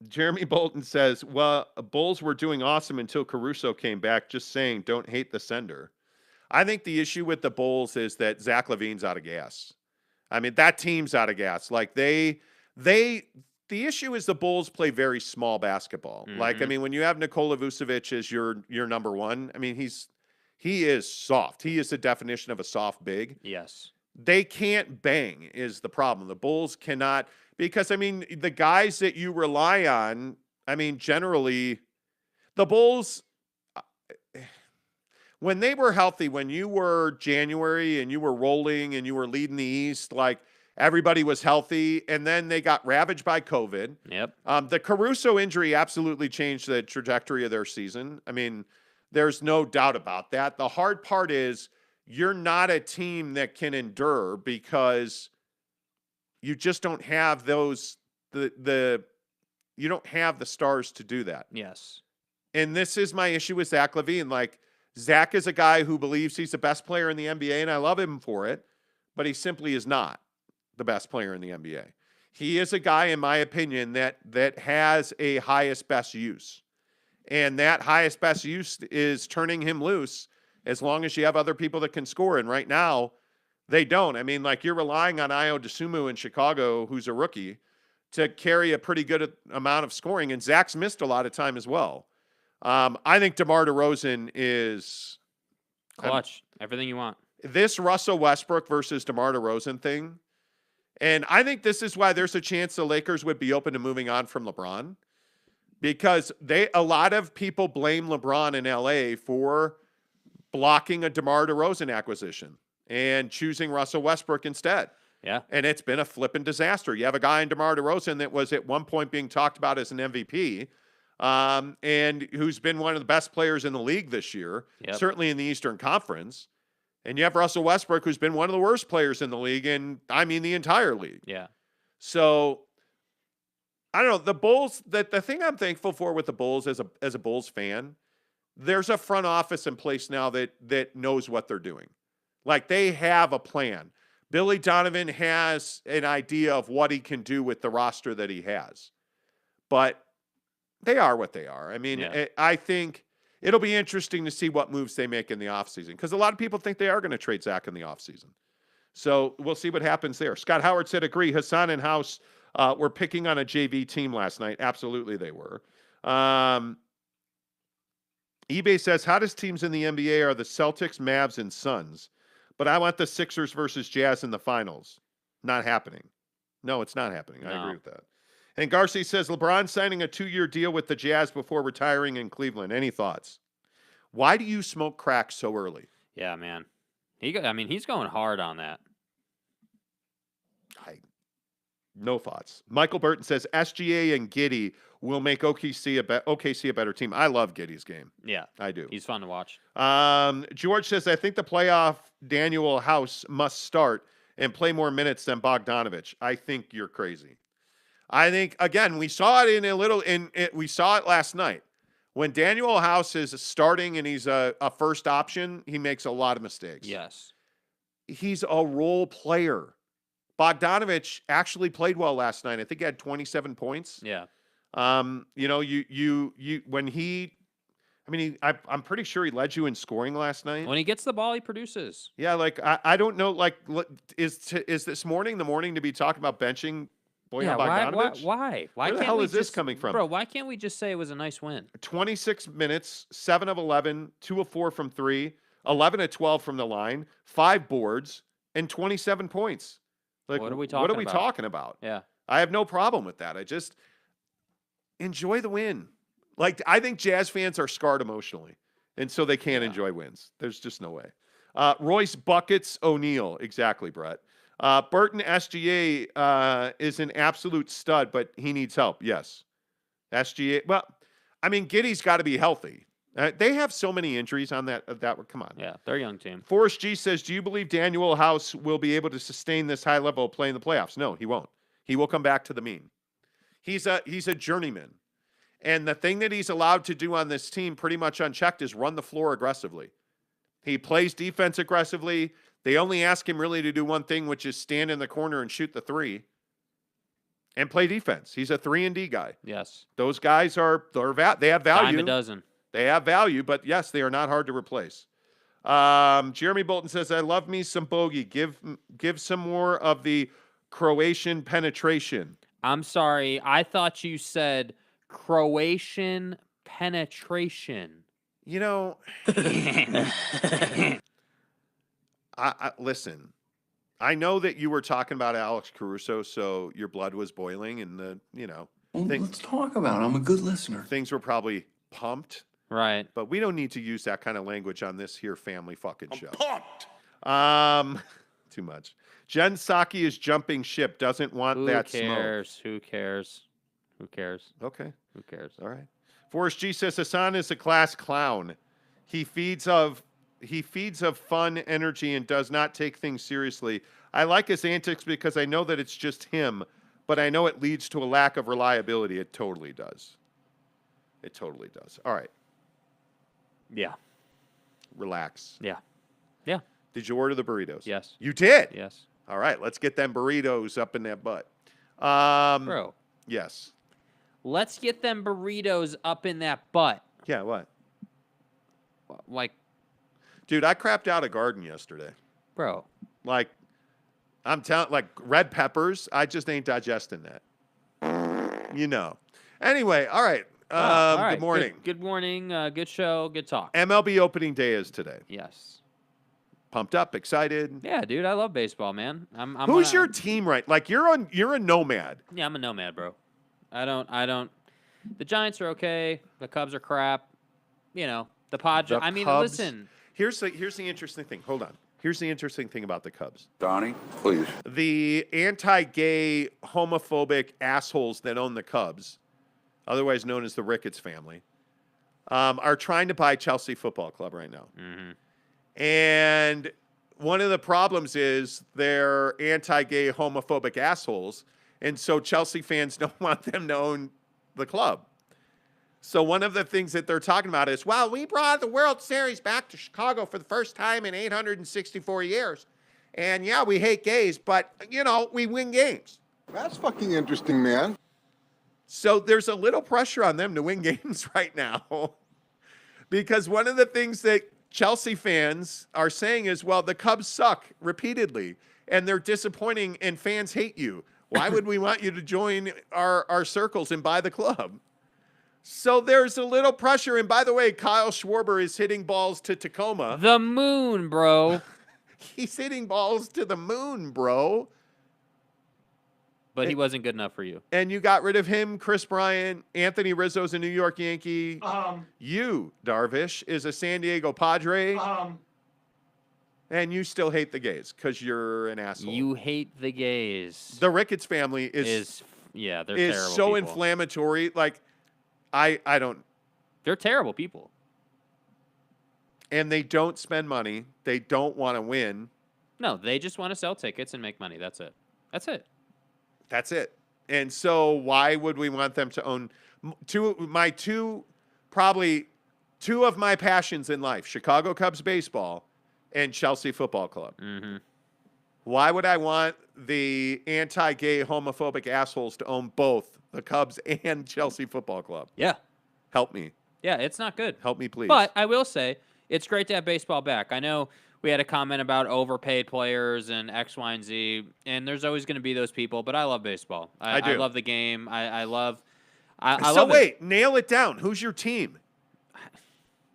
Jeremy Bolton says, well, Bulls were doing awesome until Caruso came back. Just saying, don't hate the sender. I think the issue with the Bulls is that Zach LaVine's out of gas. I mean, that team's out of gas. Like the issue is the Bulls play very small basketball. Like, I mean, when you have Nikola Vucevic as your number one, I mean, he is soft. He is the definition of a soft big. Yes. They can't bang is the problem. The Bulls cannot, because I mean, the guys that you rely on, I mean, generally the Bulls, when they were healthy, when you were January and you were rolling and you were leading the East, like everybody was healthy, and then they got ravaged by COVID. Yep. The Caruso injury absolutely changed the trajectory of their season. I mean, there's no doubt about that. The hard part is you're not a team that can endure because you just don't have those you don't have the stars to do that. Yes. And this is my issue with Zach LaVine. Like, Zach is a guy who believes he's the best player in the NBA, and I love him for it, but he simply is not the best player in the NBA. He is a guy, in my opinion, that has a highest best use. And that highest best use is turning him loose as long as you have other people that can score. And right now, they don't. I mean, like, you're relying on Ayo Dosunmu in Chicago, who's a rookie, to carry a pretty good amount of scoring. And Zach's missed a lot of time as well. I think DeMar DeRozan is clutch. Everything you want. This Russell Westbrook versus DeMar DeRozan thing. And I think this is why there's a chance the Lakers would be open to moving on from LeBron, because a lot of people blame LeBron in LA for blocking a DeMar DeRozan acquisition and choosing Russell Westbrook instead. Yeah. And it's been a flipping disaster. You have a guy in DeMar DeRozan that was at one point being talked about as an MVP, and who's been one of the best players in the league this year, certainly in the Eastern Conference. And you have Russell Westbrook, who's been one of the worst players in the league, and I mean the entire league. Yeah. So I don't know. The Bulls, the thing I'm thankful for with the Bulls as a Bulls fan, there's a front office in place now that knows what they're doing. Like, they have a plan. Billy Donovan has an idea of what he can do with the roster that he has. But they are what they are. I mean, I think it'll be interesting to see what moves they make in the offseason, because a lot of people think they are going to trade Zach in the offseason. So we'll see what happens there. Scott Howard said, agree. Hassan and House were picking on a JV team last night. Absolutely they were. eBay says, hottest teams in the NBA are the Celtics, Mavs, and Suns. But I want the Sixers versus Jazz in the finals. Not happening. No, it's not happening. I agree with that. And Garcia says, LeBron signing a 2-year deal with the Jazz before retiring in Cleveland. Any thoughts? Why do you smoke crack so early? Yeah, man. He's going hard on that. No thoughts. Michael Burton says, SGA and Giddey will make OKC a better team. I love Giddey's game. Yeah. I do. He's fun to watch. George says, I think the playoff Daniel House must start and play more minutes than Bogdanovich. I think you're crazy. I think, again, we saw it we saw it last night. When Daniel House is starting and he's a first option, he makes a lot of mistakes. Yes. He's a role player. Bogdanovich actually played well last night. I think he had 27 points. Yeah. I'm pretty sure he led you in scoring last night. When he gets the ball, he produces. Yeah, like I don't know, like is this morning the morning to be talking about benching Bojan Bogdanovich? Why? Where the hell is this coming from? Bro, why can't we just say it was a nice win? 26 minutes, 7 of 11, 2 of 4 from 3, 11 of 12 from the line, 5 boards, and 27 points. Like, what are we talking about? Yeah. I have no problem with that. I just enjoy the win. Like, I think Jazz fans are scarred emotionally, and so they can't enjoy wins. There's just no way. Royce Buckets O'Neal. Exactly, Brett. Burton SGA is an absolute stud, but he needs help. Yes. SGA. Well, I mean, Giddey's got to be healthy. They have so many injuries on that. Come on. Yeah, they're a young team. Forrest G says, do you believe Daniel House will be able to sustain this high level of play in the playoffs? No, he won't. He will come back to the mean. He's a journeyman. And the thing that he's allowed to do on this team pretty much unchecked is run the floor aggressively. He plays defense aggressively. They only ask him really to do one thing, which is stand in the corner and shoot the 3. and play defense. He's a 3-and-D guy. Yes. Those guys they have value. Dime a dozen. They have value, but yes, they are not hard to replace. Jeremy Bolton says, I love me some bogey. Give some more of the Croatian penetration. I'm sorry. I thought you said Croatian penetration. You know, I listen. I know that you were talking about Alex Caruso, so your blood was boiling, and let's talk about it. I'm a good listener. Things were probably pumped, Right. but we don't need to use that kind of language on this here family fucking show. Pumped. Too much. Jen Psaki is jumping ship. Doesn't want that smoke. Who cares? Who cares? Okay. Who cares? All right. Forrest G says Hassan is a class clown. He feeds of fun energy and does not take things seriously. I like his antics because I know that it's just him, but I know it leads to a lack of reliability. It totally does. It totally does. All right. Yeah. Relax. Yeah. Yeah. Did you order the burritos? Yes. You did? Yes. All right. Let's get them burritos up in that butt. Bro, Yes. let's get them burritos up in that butt. Yeah, what? Like, Dude, I crapped out a garden yesterday. bro. Like, I'm telling, like red peppers, I just ain't digesting that. You know. Anyway, all right. All right. Good morning. Good morning. Good show. Good talk. MLB opening day is today. Yes. Pumped up, excited. Yeah, dude. I love baseball, man. Who's your team right? Like you're a nomad. Yeah, I'm a nomad, bro. I don't. The Giants are okay. The Cubs are crap. You know, the Padres. I mean, Cubs- listen. Here's the interesting thing. Hold on. Here's the interesting thing about the Cubs. Donnie, please. The anti-gay, homophobic assholes that own the Cubs, otherwise known as the Ricketts family, are trying to buy Chelsea Football Club right now. Mm-hmm. And one of the problems is they're anti-gay, homophobic assholes, and so Chelsea fans don't want them to own the club. So one of the things that they're talking about is, well, we brought the World Series back to Chicago for the first time in 864 years. And yeah, we hate gays, but, we win games. That's fucking interesting, man. So there's a little pressure on them to win games right now. Because one of the things that Chelsea fans are saying is, well, the Cubs suck repeatedly, and they're disappointing, and fans hate you. Why would we want you to join our circles and buy the club? So there's a little pressure. And by the way, Kyle Schwarber is hitting balls to Tacoma. The moon, bro. He's hitting balls to the moon, bro. But he wasn't good enough for you. And you got rid of him, Chris Bryant. Anthony Rizzo's a New York Yankee. You, Darvish, is a San Diego Padre. And you still hate the gays because you're an asshole. You hate the gays. The Ricketts family they're is terrible so people. inflammatory. Like, I don't. They're terrible people. And they don't spend money. They don't want to win. No, they just want to sell tickets and make money. That's it. That's it. That's it. And so why would we want them to own two of my passions in life, Chicago Cubs baseball and Chelsea Football Club? Mm-hmm. Why would I want the anti-gay, homophobic assholes to own both the Cubs and Chelsea Football Club? Yeah. Help me. Yeah, it's not good. Help me, please. But I will say, it's great to have baseball back. I know we had a comment about overpaid players and X, Y, and Z, and there's always going to be those people, but I love baseball. I do. I love the game. I love it. Nail it down. Who's your team?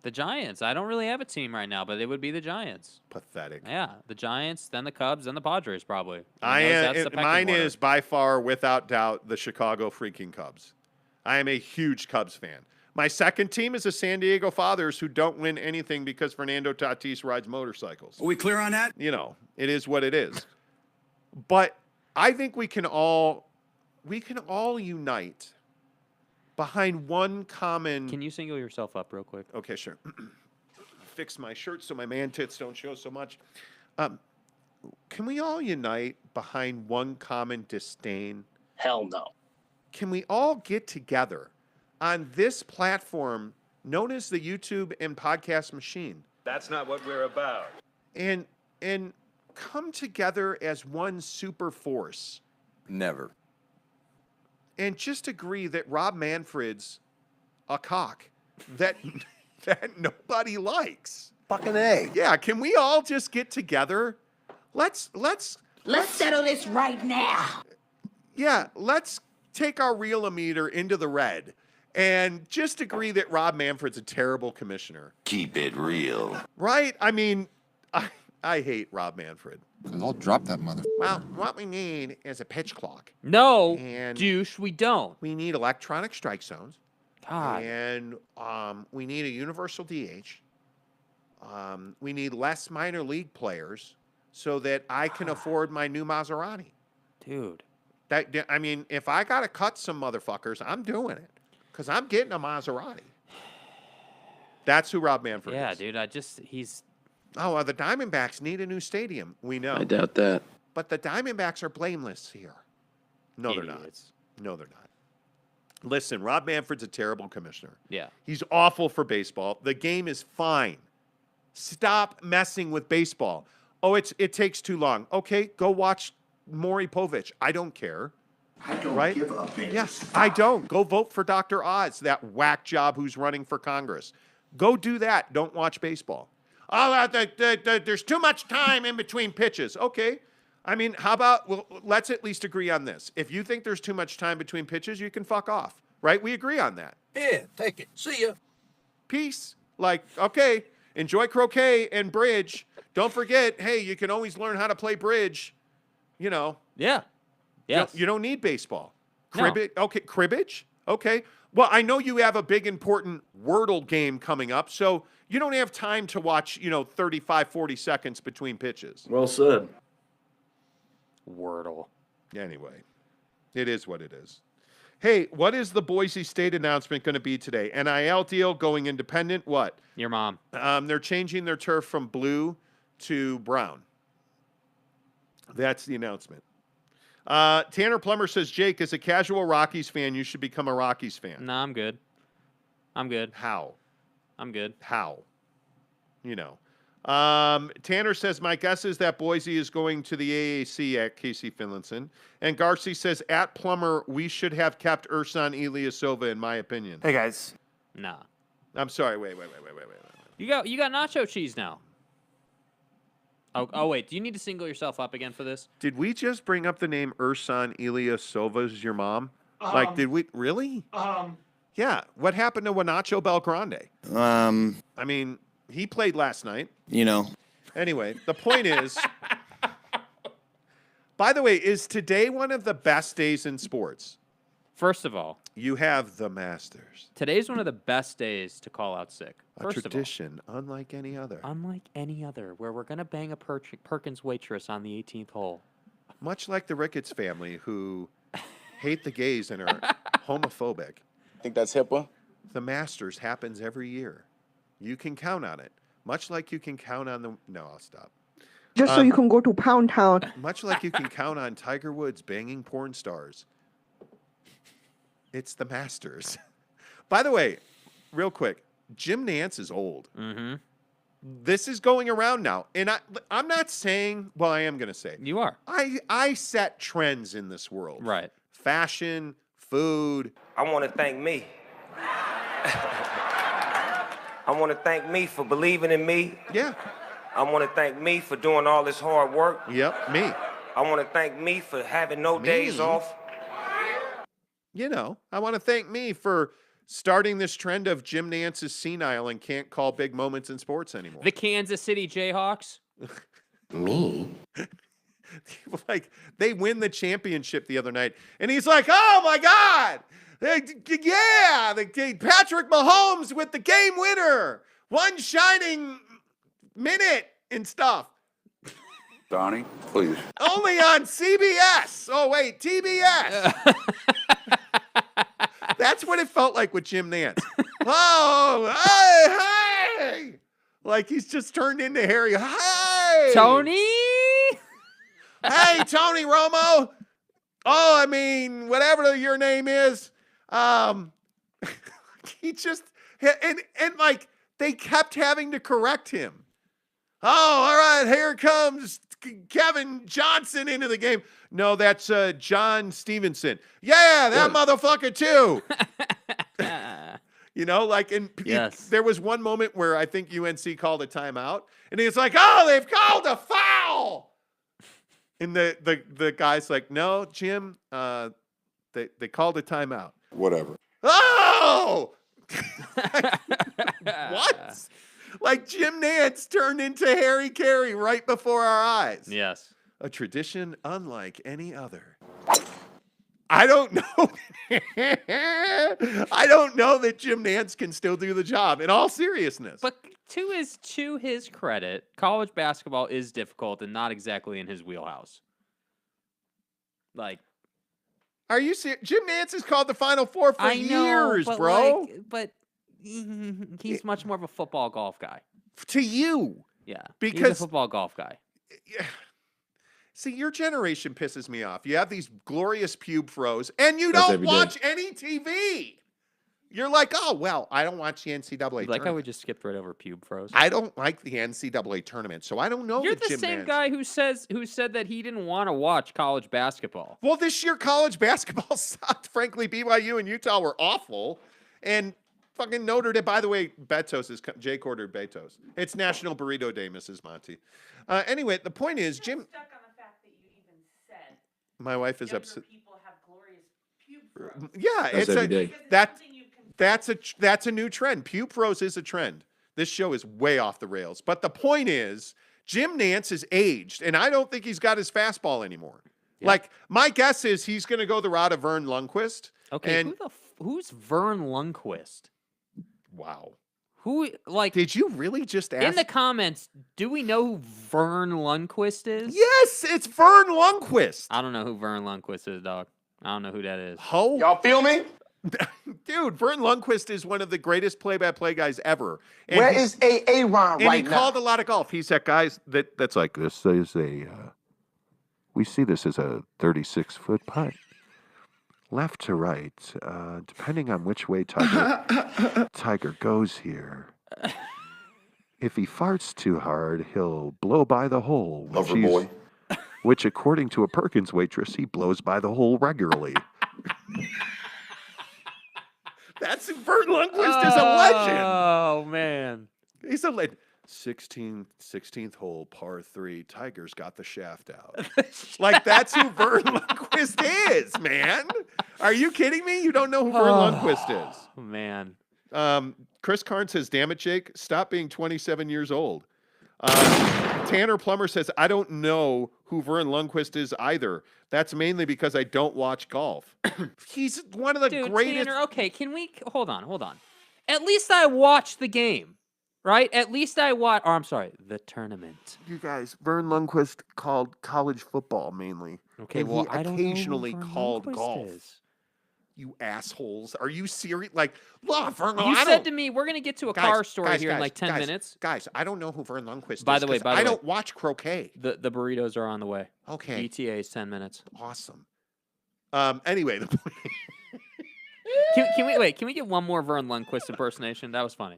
The Giants. I don't really have a team right now, but it would be the Giants. Pathetic. Yeah, the Giants, then the Cubs, then the Padres probably. Mine is by far, without doubt, the Chicago freaking Cubs. I am a huge Cubs fan. My second team is the San Diego Fathers, who don't win anything because Fernando Tatis rides motorcycles. Are we clear on that? It is what it is. But I think we can all unite behind one common. Can you single yourself up real quick? Okay, sure. Fix my shirt so my man tits don't show so much. Can we all unite behind one common disdain? Hell no. Can we all get together on this platform known as the YouTube and podcast machine? That's not what we're about. And come together as one super force. Never. and just agree that Rob Manfred's a cock that that nobody likes. Fucking A. Yeah, can we all just get together? Let's settle this right now. Yeah, let's take our real-o-meter into the red and just agree that Rob Manfred's a terrible commissioner. Keep it real. Right? I mean, I hate Rob Manfred. I'll drop that mother. Well, what we need is a pitch clock. No, And- douche, we don't. We need electronic strike zones. God. And we need a universal DH. We need less minor league players so that I can afford my new Maserati. Dude. I mean, if I got to cut some motherfuckers, I'm doing it because I'm getting a Maserati. That's who Rob Manfred Yeah, is. dude, he's... Oh, well, the Diamondbacks need a new stadium. We know. I doubt that. But the Diamondbacks are blameless here. No, they're not. Idiots. No, they're not. Listen, Rob Manfred's a terrible commissioner. Yeah. He's awful for baseball. The game is fine. Stop messing with baseball. Oh, it takes too long. Okay, go watch Maury Povich. I don't care. I don't Right? give a bit. Yes, I don't. Go vote for Dr. Oz, that whack job who's running for Congress. Go do that. Don't watch baseball. Oh, there's too much time in between pitches. Okay. I mean, how about, well, let's at least agree on this. If you think there's too much time between pitches, you can fuck off. Right? We agree on that. Here, take it. See ya. Peace. Like, okay, enjoy croquet and bridge. Don't forget, hey, you can always learn how to play bridge. You know, Yeah. Yes. you don't need baseball. No. Cribbage? Okay, cribbage? Okay. Well, I know you have a big, important Wordle game coming up, so you don't have time to watch, 35, 40 seconds between pitches. Well said. Wordle. Anyway, it is what it is. Hey, what is the Boise State announcement going to be today? NIL deal, going independent, what? Your mom. They're changing their turf from blue to brown. That's the announcement. Tanner Plummer says, Jake, as a casual Rockies fan, you should become a Rockies fan. No, I'm good. I'm good. How? I'm good. How? Tanner says, my guess is that Boise is going to the AAC at Casey Finlinson. And Garcia says, at Plummer, we should have kept Ersan Ilyasova, in my opinion. Hey guys. Nah. I'm sorry. Wait. You got nacho cheese now. Oh wait, do you need to single yourself up again for this? Did we just bring up the name Ersan Ilyasova as your mom? Did we really? Yeah. What happened to Juanacho Belgrande? I mean, he played last night. Anyway, the point is, by the way, is today one of the best days in sports? First of all, You have the Masters. today's one of the best days to call out sick. A First tradition unlike any other. of all, unlike any other, where we're gonna bang a Perkins waitress on the 18th hole. Much like the Ricketts family who hate the gays and are homophobic. Think that's HIPAA? The Masters happens every year. You can count on it. Much like you can count on the... No, I'll stop. Just so you can go to Pound Town. Much like you can count on Tiger Woods banging porn stars. It's the Masters. By the way, real quick, Jim Nance is old. Mm-hmm. This is going around now. And I'm not saying... Well, I am going to say. You are. I set trends in this world. Right. Fashion, food. I want to thank me. I want to thank me for believing in me. Yeah. I want to thank me for doing all this hard work. Yep, me. I want to thank me for having no Me? days off. I want to thank me for starting this trend of Jim Nance is senile and can't call big moments in sports anymore. The Kansas City Jayhawks. Me? Like, they win the championship the other night, and he's like, oh, my God. Yeah, Patrick Mahomes with the game winner. One shining minute and stuff. Donnie, please. Only on CBS. Oh, wait, TBS. That's what it felt like with Jim Nance. Oh, hey. Like he's just turned into Harry. Hey. Tony. Hey, Tony Romo. Oh, I mean, whatever your name is. He just, and like, they kept having to correct him. Oh, all right, here comes Kevin Johnson into the game. No, that's John Stevenson. Yeah, that motherfucker too. You know, like, and Yes. there was one moment where I think UNC called a timeout, and he's like, "Oh, they've called a foul." And the guy's like, "No, Jim, they called a timeout." Whatever. Oh, what? Like Jim Nance turned into Harry Carey right before our eyes. Yes. A tradition unlike any other. I don't know. I don't know that Jim Nance can still do the job, in all seriousness. But to his credit, college basketball is difficult and not exactly in his wheelhouse. Like, are you serious? Jim Nance has called the Final Four for years, but bro. but he's much more of a football golf guy. To you. Yeah. Because he's a football golf guy. See, your generation pisses me off. You have these glorious pube froze, and you That's don't every day. watch any TV. You're like, oh, well, I don't watch the NCAA Like tournament. how we just skipped right over pube froze. I don't like the NCAA tournament, so I don't know You're that the Jim same Nance. guy who said that he didn't want to watch college basketball. Well, this year college basketball sucked. Frankly, BYU and Utah were awful. And fucking Notre Dame, by the way, Betos is, Jake ordered Betos. It's National Burrito Day, Mrs. Monty. Anyway, the point is, Jim, Stuck on the fact that you even said my wife is younger upset. people have glorious pube froze. Yeah, That's every day. Because it's that something you can that's a new trend. Pube froze is a trend. This show is way off the rails. But the point is, Jim Nance is aged, and I don't think he's got his fastball anymore. Yeah. Like, my guess is he's going to go the route of Vern Lundquist. Okay, And who's Vern Lundquist? wow. Who, like, Did you really just ask? in the comments, do we know who Vern Lundquist is? Yes, it's Vern Lundquist. I don't know who Vern Lundquist is, dog. I don't know who that is. Ho, Y'all feel me? dude, Vern Lundquist is one of the greatest play-by-play guys ever. And Where he- is Aaron And right he now? called a lot of golf. He's that guy that's like, this is a, we see this as a 36-foot putt. Left to right, depending on which way Tiger goes here. If he farts too hard, he'll blow by the hole. Lover boy. Which, according to a Perkins waitress, he blows by the hole regularly. That's Vern Lundquist is a legend. Oh, man. He's a legend. 16th hole, par 3. Tiger's got the shaft out. Like, that's who Vern Lundquist is, man. Are you kidding me? You don't know who Vern Lundquist is. Oh, man. Chris Karn says, damn it, Jake, stop being 27 years old. Tanner Plummer says, I don't know who Vern Lundquist is either. That's mainly because I don't watch golf. He's one of the Dude, greatest. Tanner, okay, can we hold on. At least I watched the game, right? At least I watched, or I'm sorry, the tournament. You guys, Vern Lundquist called college football mainly. Okay, and well, he I don't know who occasionally Vern called Lundquist golf. is. You assholes. Are you serious? Like, look, Vern You I said don't- to me, we're going to get to a Guys, car story guys, here in guys, like 10 guys, minutes. Guys, I don't know who Vern Lundquist By is. the way, 'cause I don't watch croquet. The burritos are on the way. Okay. ETA is 10 minutes. Awesome. Anyway, the point. Can we get one more Vern Lundquist impersonation? That was funny.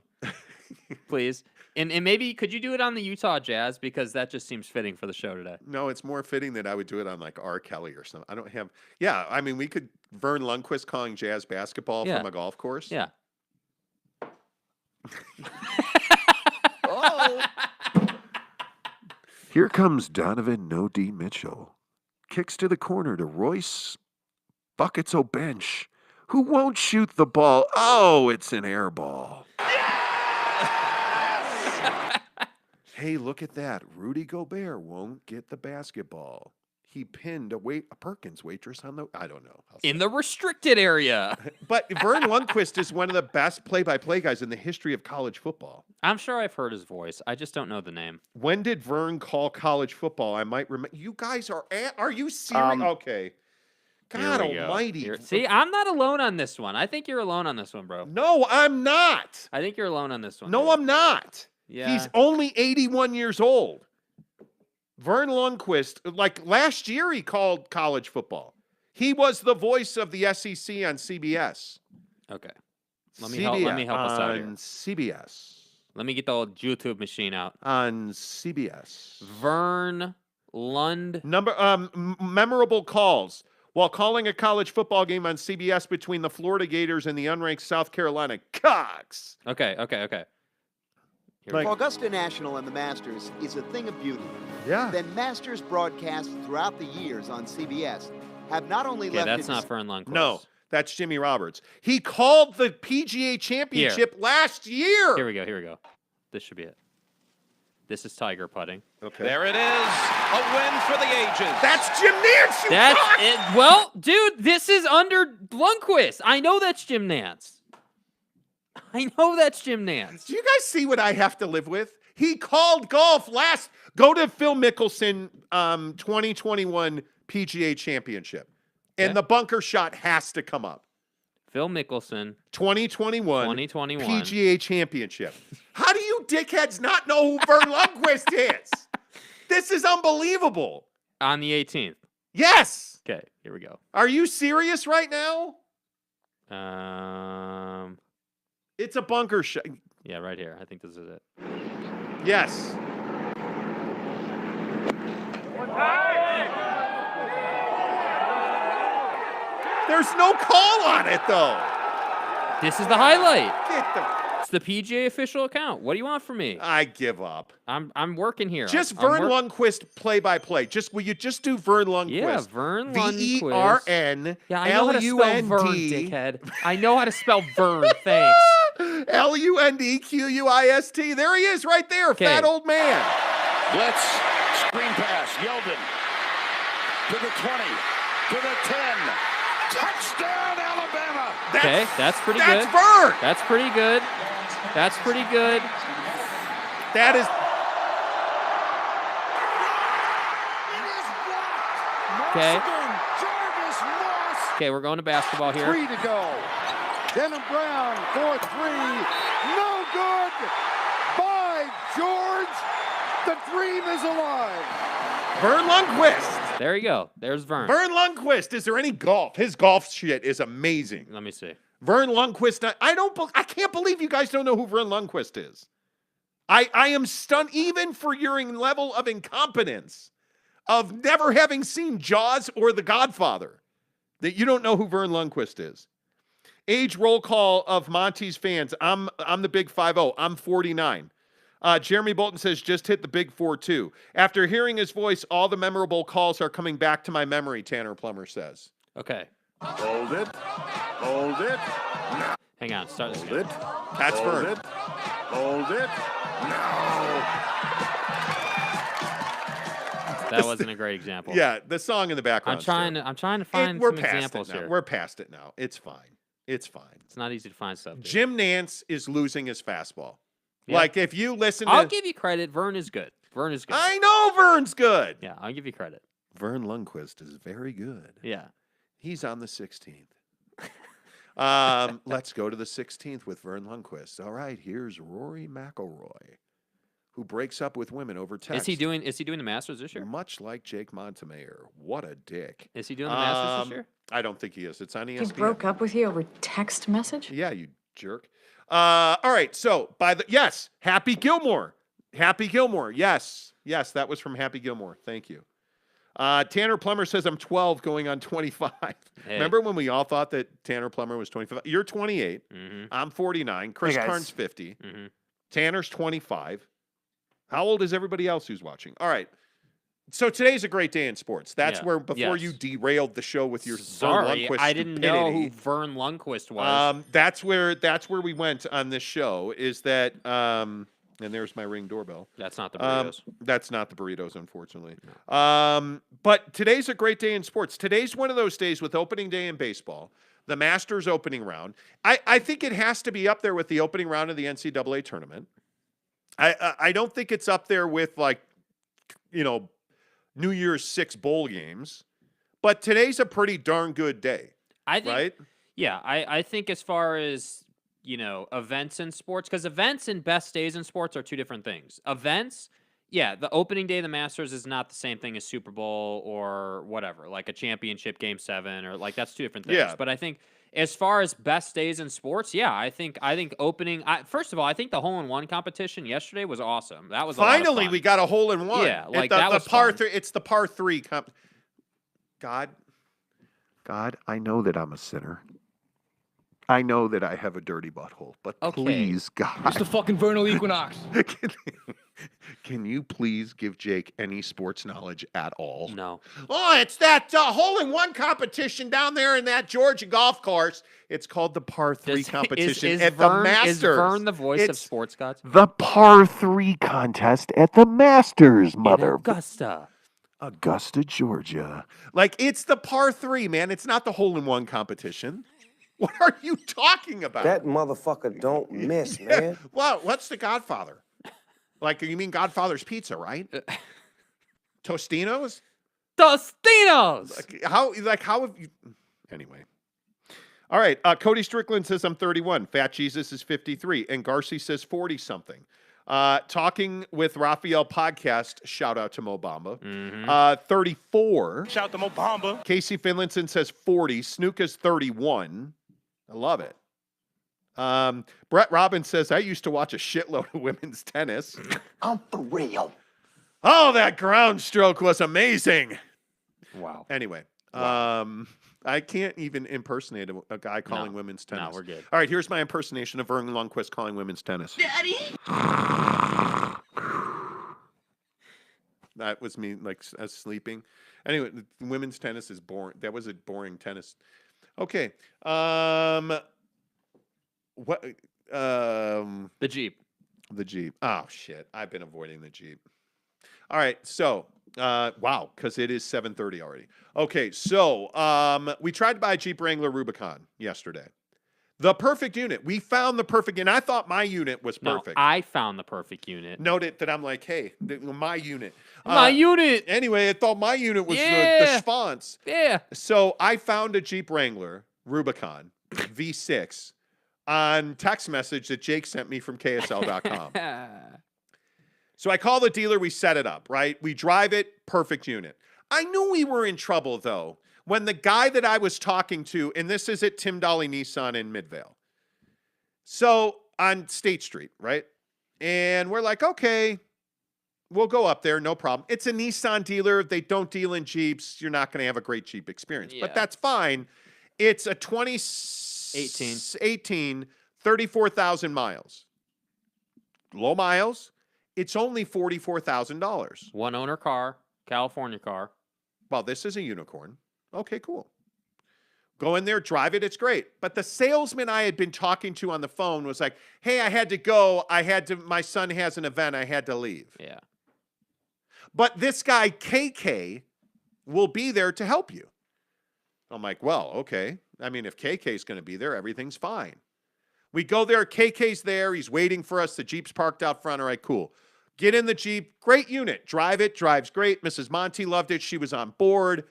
Please. And maybe could you do it on the Utah Jazz, because that just seems fitting for the show today. No, it's more fitting that I would do it on like R. Kelly or something. I don't have. Yeah, I mean, we could Vern Lundquist calling jazz basketball Yeah. from a golf course. Yeah. Here comes Donovan No D Mitchell. Kicks to the corner to Royce Buckets O'Bench, who won't shoot the ball. Oh, it's an air ball. Hey, look at that. Rudy Gobert won't get the basketball. He pinned a Perkins waitress on the, I don't know. In the restricted area. But Vern Lundquist is one of the best play-by-play guys in the history of college football. I'm sure I've heard his voice. I just don't know the name. When did Vern call college football? I might remember. You guys are you serious? Okay. God Here we go. almighty. See, I'm not alone on this one. I think you're alone on this one, bro. No, I'm not. I think you're alone on this one. No, dude. I'm not. Yeah. He's only 81 years old. Vern Lundquist, like last year, he called college football. He was the voice of the SEC on CBS. Okay. Let me help us out here. On CBS. Let me get the old YouTube machine out. On CBS. Vern Memorable calls while calling a college football game on CBS between the Florida Gators and the unranked South Carolina Cox. Okay. Like- Augusta National and the Masters is a thing of beauty. Yeah. Then Masters broadcasts throughout the years on CBS have not only Okay, left that's its not Vern Lundquist. No, that's Jimmy Roberts. He called the PGA Championship last year. Here we go. This should be it. This is Tiger putting. Okay. There it is. A win for the ages. That's Jim Nance. That's it. Well, dude, this is under Lundquist. I know that's Jim Nance. Do you guys see what I have to live with? He called golf last. Go to Phil Mickelson 2021 PGA Championship. And Okay. the bunker shot has to come up. Phil Mickelson, 2021 2021. PGA Championship. How do you dickheads not know who Vern Lundquist is? This is unbelievable. on the 18th. Yes. Okay, here we go. Are you serious right now? It's a bunker shot. Yeah, right here. I think this is it. Yes. There's no call on it, though. This is the highlight. Get the... It's the PGA official account. What do you want from me? I give up. I'm working here. Just I'm Vern Lundquist play-by-play. Will you just do Vern Lundquist? Yeah, Vern Lundquist. Vern Yeah, I know how to spell Vern, Lund. dickhead. I know how to spell Vern. Thanks. Lundquist. There he is, right there, Okay. fat old man. Blitz. Screen pass. Yeldon. To the 20. To the 10. Touchdown, Alabama. Okay, that's pretty good. That's Vern. That's pretty good. That's pretty good. That is. Okay. Okay, we're going to basketball here. 3 to go. Denham Brown for 3. No good. By George, the dream is alive. Vern Lundquist. There you go. There's Vern. Vern Lundquist. Is there any golf? His golf shit is amazing. Let me see. Vern Lundquist. I can't believe you guys don't know who Vern Lundquist is. I am stunned, even for your level of incompetence of never having seen Jaws or The Godfather, that you don't know who Vern Lundquist is. Age roll call of Monty's fans. I'm the big 5-0. I'm 49. Jeremy Bolton says, just hit the big 4-2. After hearing his voice, all the memorable calls are coming back to my memory, Tanner Plummer says. Okay. Hold it. Hold it. Hang on. Start this Hold again. it. That's Hold Vern. it. Hold it. No. That wasn't a great example. Yeah, the song in the background. I'm trying to find we're some past examples it now. here. We're past it now. It's fine. It's fine. It's not easy to find stuff. Dude. Jim Nance is losing his fastball. Yeah. Like, if you listen to... I'll give you credit. Vern is good. Vern is good. I know Vern's good. Yeah, I'll give you credit. Vern Lundquist is very good. Yeah. He's on the 16th. Let's go to the 16th with Vern Lundquist. All right, here's Rory McIlroy, who breaks up with women over text. Is he doing the Masters this year? Much like Jake Montemayor. What a dick. Is he doing the Masters this year? I don't think he is. It's on ESPN. He broke up with you over text message? Yeah, you jerk. All right, so yes, Happy Gilmore. Happy Gilmore. Yes, that was from Happy Gilmore. Thank you. Tanner Plummer says I'm 12 going on 25. Hey. Remember when we all thought that Tanner Plummer was 25? You're 28. Mm-hmm. I'm 49. Chris Hey, guys. Karn's 50. Mm-hmm. Tanner's 25. How old is everybody else who's watching? All right. So today's a great day in sports. That's Yeah. where before Yes. you derailed the show with your Vern Sorry, Lundquist I didn't know stupidity. who Vern Lundquist was. That's where we went on this show. Is that and there's my Ring doorbell. That's not the burritos. That's not the burritos, unfortunately. But today's a great day in sports. Today's one of those days with opening day in baseball, the Masters opening round. I think it has to be up there with the opening round of the NCAA tournament. I don't think it's up there with, like, New Year's 6 bowl games. But today's a pretty darn good day, I think, right? Yeah, I think as far as, events in sports, because events and best days in sports are two different things. Events, yeah, the opening day of the Masters is not the same thing as Super Bowl or whatever, like a championship game 7 or like that's two different things. Yeah. But I think As far as best days in sports, yeah, I think opening. First of all, I think the hole-in-one competition yesterday was awesome. That was finally we got a hole-in-one. Yeah, like the was par fun. 3. It's the par 3. God, I know that I'm a sinner. I know that I have a dirty butthole, but please, God. It's the fucking vernal equinox. Can you please give Jake any sports knowledge at all? No. Oh, it's that hole-in-one competition down there in that Georgia golf course. It's called the par 3 competition at the Masters. Is Vern the voice of sports gods? The par 3 contest at the Masters, mother. Augusta, Georgia. Like, it's the par 3, man. It's not the hole-in-one competition. What are you talking about? That motherfucker don't miss, man. Well, what's the Godfather? Like, you mean Godfather's Pizza, right? Tostinos? How have you... Anyway. All right. Cody Strickland says, I'm 31. Fat Jesus is 53. And Garci says 40-something. Talking with Raphael podcast. Shout out to Mo Bamba. 34. Shout out to Mo Bamba. Casey Finlinson says 40. Snuka's 31. I love it. Brett Robbins says, I used to watch a shitload of women's tennis. I'm for real. Oh, that ground stroke was amazing. Wow. Anyway, I can't even impersonate a guy calling women's tennis. No, we're good. All right, here's my impersonation of Vernon Lundquist calling women's tennis. Daddy. That was me, like, sleeping. Anyway, women's tennis is boring. That was a boring tennis. Okay. What? The Jeep. The Jeep. Oh shit! I've been avoiding the Jeep. All right. So, wow, because it is 7:30 already. Okay. So, we tried to buy a Jeep Wrangler Rubicon yesterday. The perfect unit. We found the perfect, and I thought my unit was perfect. No, I found the perfect unit. Note that I'm like, hey, my unit. My unit. Anyway, I thought my unit was the Schwanz. Yeah. So I found a Jeep Wrangler Rubicon V6 on text message that Jake sent me from KSL.com. So I call the dealer. We set it up, right? We drive it. Perfect unit. I knew we were in trouble, though, when the guy that I was talking to, and this is at Tim Dolly Nissan in Midvale. So on State Street, right? And we're like, okay, we'll go up there. No problem. It's a Nissan dealer. They don't deal in Jeeps. You're not going to have a great Jeep experience, but that's fine. It's a 2018, 34,000 miles. Low miles. It's only $44,000. One owner car, California car. Well, this is a unicorn. Okay, cool. Go in there, drive it. It's great. But the salesman I had been talking to on the phone was like, hey, I had to go. My son has an event. I had to leave. Yeah. But this guy, KK, will be there to help you. I'm like, well, okay. I mean, if KK's going to be there, everything's fine. We go there. KK's there. He's waiting for us. The Jeep's parked out front. All right, cool. Get in the Jeep. Great unit. Drive it. Drives great. Mrs. Monty loved it. She was on board.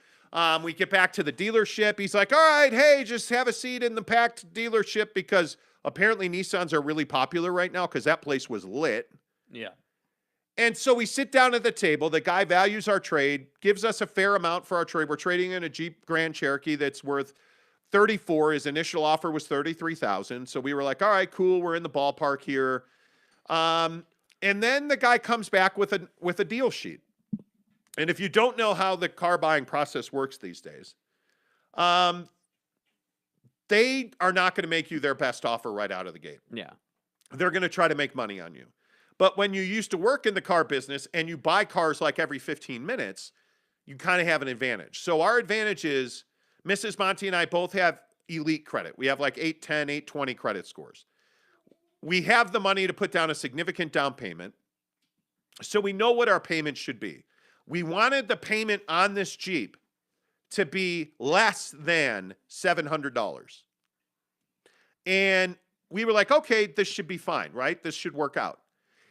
We get back to the dealership. He's like, all right, hey, just have a seat in the packed dealership because apparently Nissans are really popular right now because that place was lit. Yeah. And so we sit down at the table. The guy values our trade, gives us a fair amount for our trade. We're trading in a Jeep Grand Cherokee that's worth $34,000. His initial offer was $33,000. So we were like, all right, cool. We're in the ballpark here. And then the guy comes back with a deal sheet. And if you don't know how the car buying process works these days, they are not going to make you their best offer right out of the gate. Yeah. They're going to try to make money on you. But when you used to work in the car business and you buy cars like every 15 minutes, you kind of have an advantage. So our advantage is Mrs. Monty and I both have elite credit. We have like 810, 820 credit scores. We have the money to put down a significant down payment. So we know what our payment should be. We wanted the payment on this Jeep to be less than $700. And we were like, okay, this should be fine, right? This should work out.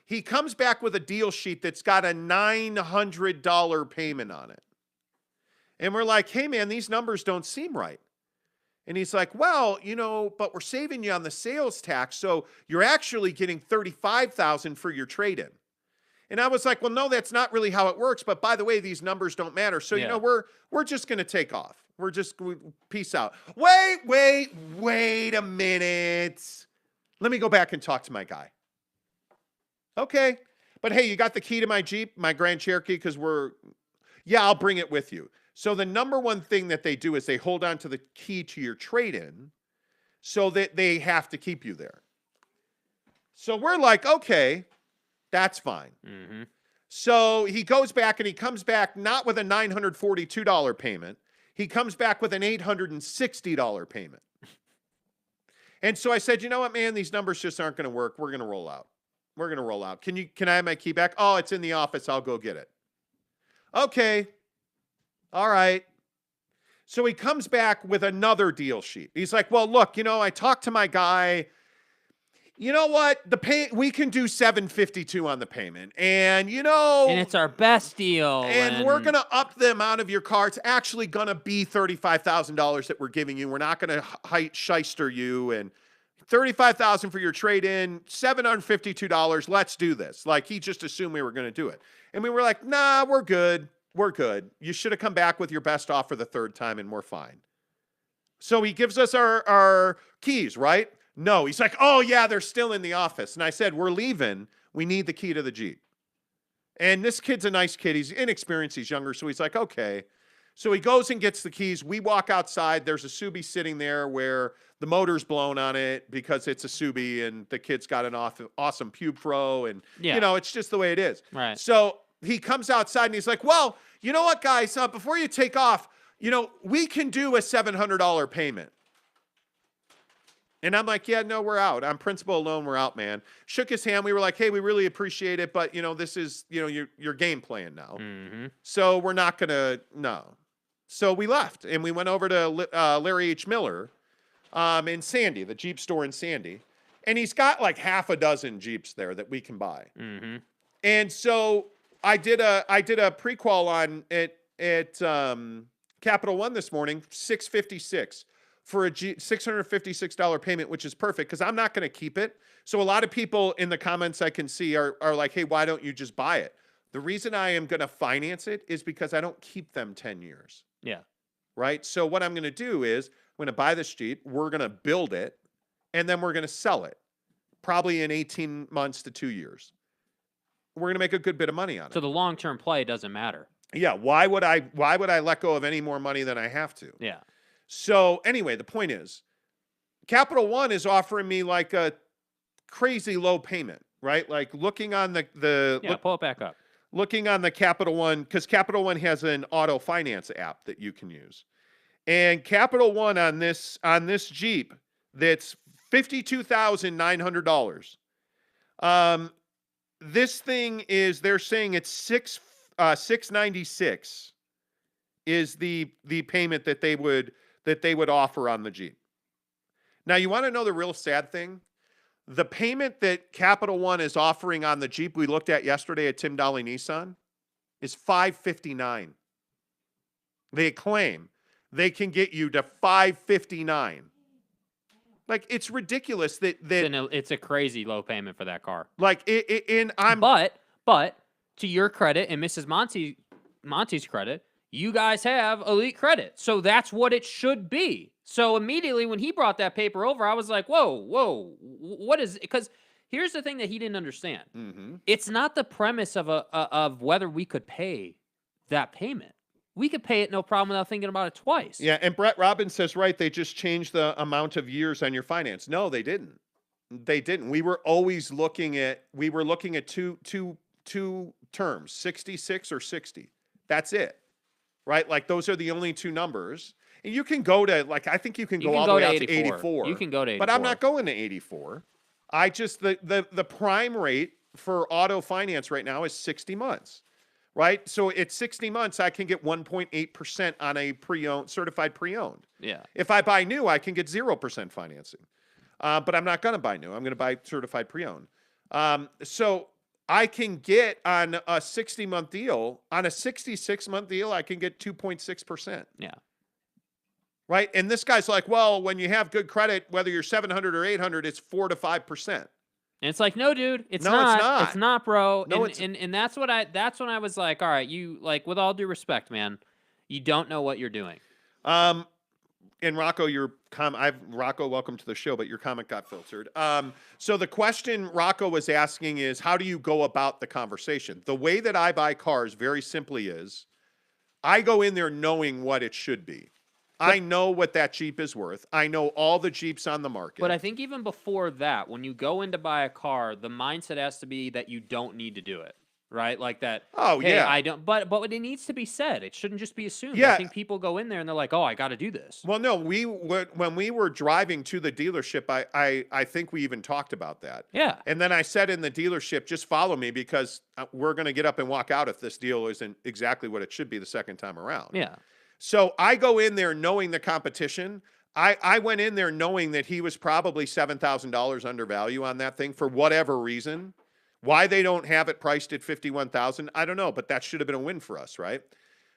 He comes back with a deal sheet that's got a $900 payment on it. And we're like, hey, man, these numbers don't seem right. And he's like, well, but we're saving you on the sales tax, so you're actually getting $35,000 for your trade-in. And I was like, well, no, that's not really how it works. But by the way, these numbers don't matter. So, you know, we're just going to take off. Peace out. Wait a minute. Let me go back and talk to my guy. Okay. But hey, you got the key to my Jeep, my Grand Cherokee, because I'll bring it with you. So the number one thing that they do is they hold on to the key to your trade-in so that they have to keep you there. So we're like, okay, that's fine. Mm-hmm. So he goes back and he comes back not with a $942 payment. He comes back with an $860 payment. And so I said, you know what, man, these numbers just aren't going to work. We're going to roll out. Can I have my key back? Oh, it's in the office. I'll go get it. Okay. All right. So he comes back with another deal sheet. He's like, well, look, you know, I talked to my guy. You know what? We can do $752 on the payment. And, you know. And it's our best deal. And we're going to up the amount of your car. It's actually going to be $35,000 that we're giving you. We're not going to shyster you. And $35,000 for your trade-in, $752. Let's do this. Like, he just assumed we were going to do it. And we were like, nah, we're good. We're good. You should have come back with your best offer the third time and we're fine. So he gives us our keys, right? No, he's like, oh yeah, they're still in the office. And I said, we're leaving. We need the key to the Jeep. And this kid's a nice kid. He's inexperienced. He's younger. So he's like, okay. So he goes and gets the keys. We walk outside. There's a Subi sitting there where the motor's blown on it because it's a Subi and the kid's got an awesome pube fro. And, you know, it's just the way it is. Right. So he comes outside and he's like, well, you know what, guys, before you take off, you know, we can do a $700 payment. And I'm like, yeah, no, we're out. On principle alone, we're out, man. Shook his hand. We were like, hey, we really appreciate it. But, you know, this is, you know, your game plan now. Mm-hmm. So we're not going to, no. So we left and we went over to Larry H. Miller in Sandy, the Jeep store in Sandy. And he's got like half a dozen Jeeps there that we can buy. Mm-hmm. And so I did a pre-qual on it at Capital One this morning, $656 for a $656 payment, which is perfect because I'm not going to keep it. So a lot of people in the comments I can see are like, hey, why don't you just buy it? The reason I am going to finance it is because I don't keep them 10 years. Yeah. Right? So what I'm going to do is I'm going to buy this Jeep, we're going to build it, and then we're going to sell it probably in 18 months to 2 years. We're going to make a good bit of money on it. So the long-term play doesn't matter. Yeah. Why would I let go of any more money than I have to? Yeah. So anyway, the point is Capital One is offering me like a crazy low payment, right? Like looking on pull it back up. Looking on the Capital One, because Capital One has an auto finance app that you can use. And Capital One on this Jeep, that's $52,900. This thing is, they're saying it's $696 is the payment that they would offer on the Jeep. Now, you want to know the real sad thing? The payment that Capital One is offering on the Jeep we looked at yesterday at Tim Dolly Nissan is $559. They claim they can get you to $559. Like, it's ridiculous that it's a crazy low payment for that car. Like, but to your credit and Mrs. Monty's credit, you guys have elite credit. So that's what it should be. So immediately when he brought that paper over, I was like, whoa, what is it? Because here's the thing that he didn't understand. Mm-hmm. It's not the premise of whether we could pay that payment. We could pay it no problem without thinking about it twice. Yeah, and Brett Robbins says, right, they just changed the amount of years on your finance. No, they didn't. They didn't. We were looking at two terms, 66 or 60. That's it. Right? Like, those are the only two numbers. And you can go to, like, I think you can go all the way out to 84. You can go to 84. But I'm not going to 84. I just, the prime rate for auto finance right now is 60 months. Right? So at 60 months, I can get 1.8% on a certified pre-owned. Yeah. If I buy new, I can get 0% financing. But I'm not going to buy new. I'm going to buy certified pre-owned. So I can get on a 60-month deal. On a 66-month deal, I can get 2.6%. Yeah. Right? And this guy's like, well, when you have good credit, whether you're 700 or 800, it's 4 to 5%. And it's like, no, dude, it's No, not. it's not. It's not, bro. No, and that's when I was like, all right, you like, with all due respect, man, you don't know what you're doing. And Rocco, Rocco, welcome to the show, but your comment got filtered. So the question Rocco was asking is, how do you go about the conversation? The way that I buy cars very simply is I go in there knowing what it should be. I know what that Jeep is worth. I know all the Jeeps on the market. But I think even before that, when you go in to buy a car, the mindset has to be that you don't need to do it. Right? Like that. Oh, hey, yeah. I don't, but it needs to be said. It shouldn't just be assumed. Yeah. I think people go in there and they're like, oh, I got to do this. Well, no, when we were driving to the dealership, I think we even talked about that. Yeah. And then I said in the dealership, just follow me because we're going to get up and walk out if this deal isn't exactly what it should be the second time around. Yeah. So I go in there knowing the competition. I went in there knowing that he was probably $7,000 under value on that thing for whatever reason. Why they don't have it priced at $51,000, I don't know, but that should have been a win for us, right?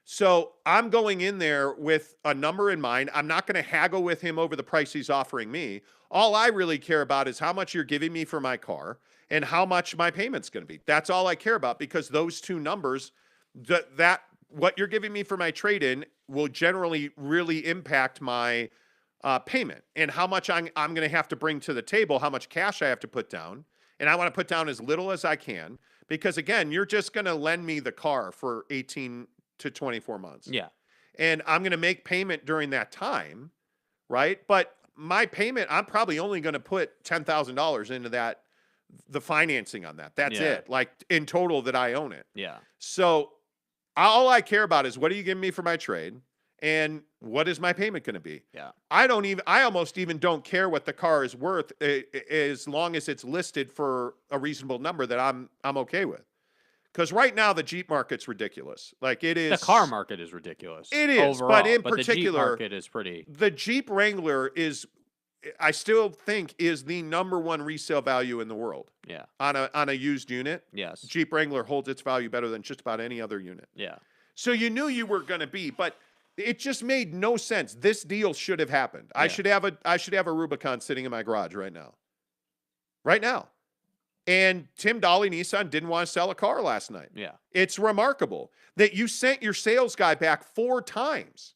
So I'm going in there with a number in mind. I'm not going to haggle with him over the price he's offering me. All I really care about is how much you're giving me for my car and how much my payment's going to be. That's all I care about, because those two numbers, that what you're giving me for my trade-in will generally really impact my payment and how much I'm going to have to bring to the table, how much cash I have to put down. And I want to put down as little as I can because, again, you're just going to lend me the car for 18 to 24 months. Yeah. And I'm going to make payment during that time, right? But my payment, I'm probably only going to put $10,000 into that, the financing on that. That's it. Like in total that I own it. Yeah. So all I care about is what are you giving me for my trade? And what is my payment going to be? Yeah. I almost even don't care what the car is worth as long as it's listed for a reasonable number that I'm okay with. Because right now the Jeep market's ridiculous. Like it is. The car market is ridiculous. It is, overall, but in the Jeep particular, market is pretty. The Jeep Wrangler is, I still think, is the number one resale value in the world. Yeah. On a used unit. Yes. Jeep Wrangler holds its value better than just about any other unit. Yeah. So you knew you were going to be, but it just made no sense. This deal should have happened. Yeah. I should have a Rubicon sitting in my garage right now. Right now. And Tim Dahle Nissan didn't want to sell a car last night. Yeah. It's remarkable that you sent your sales guy back 4 times.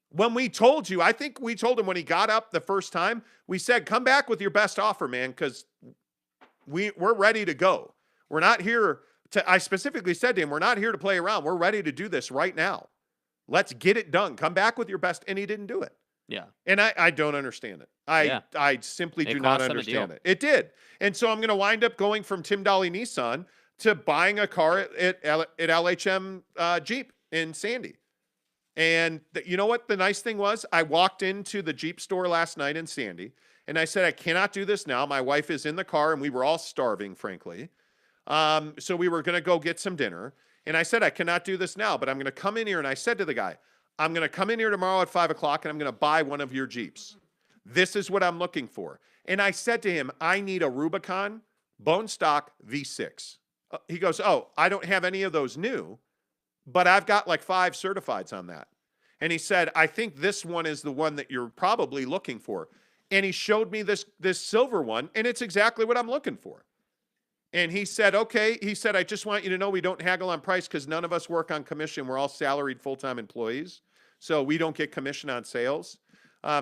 When we told you, I think we told him when he got up the first time, we said, come back with your best offer, man, because we're ready to go. We're not here to, I specifically said to him, we're not here to play around. We're ready to do this right now. Let's get it done. Come back with your best. And he didn't do it. Yeah. And I don't understand it. I simply do not understand it. It did. And so I'm going to wind up going from Tim Dahle Nissan to buying a car at LHM Jeep in Sandy. And you know what the nice thing was? I walked into the Jeep store last night in Sandy, and I said, I cannot do this now. My wife is in the car, and we were all starving, frankly. So we were going to go get some dinner. And I said, I cannot do this now, but I'm going to come in here. And I said to the guy, I'm going to come in here tomorrow at 5 o'clock, and I'm going to buy one of your Jeeps. This is what I'm looking for. And I said to him, I need a Rubicon bone stock V6. He goes, oh, I don't have any of those new, but I've got like 5 certifieds on that. And he said, I think this one is the one that you're probably looking for. And he showed me this silver one, and it's exactly what I'm looking for. And he said, okay. He said, I just want you to know we don't haggle on price because none of us work on commission. We're all salaried full-time employees. So we don't get commission on sales.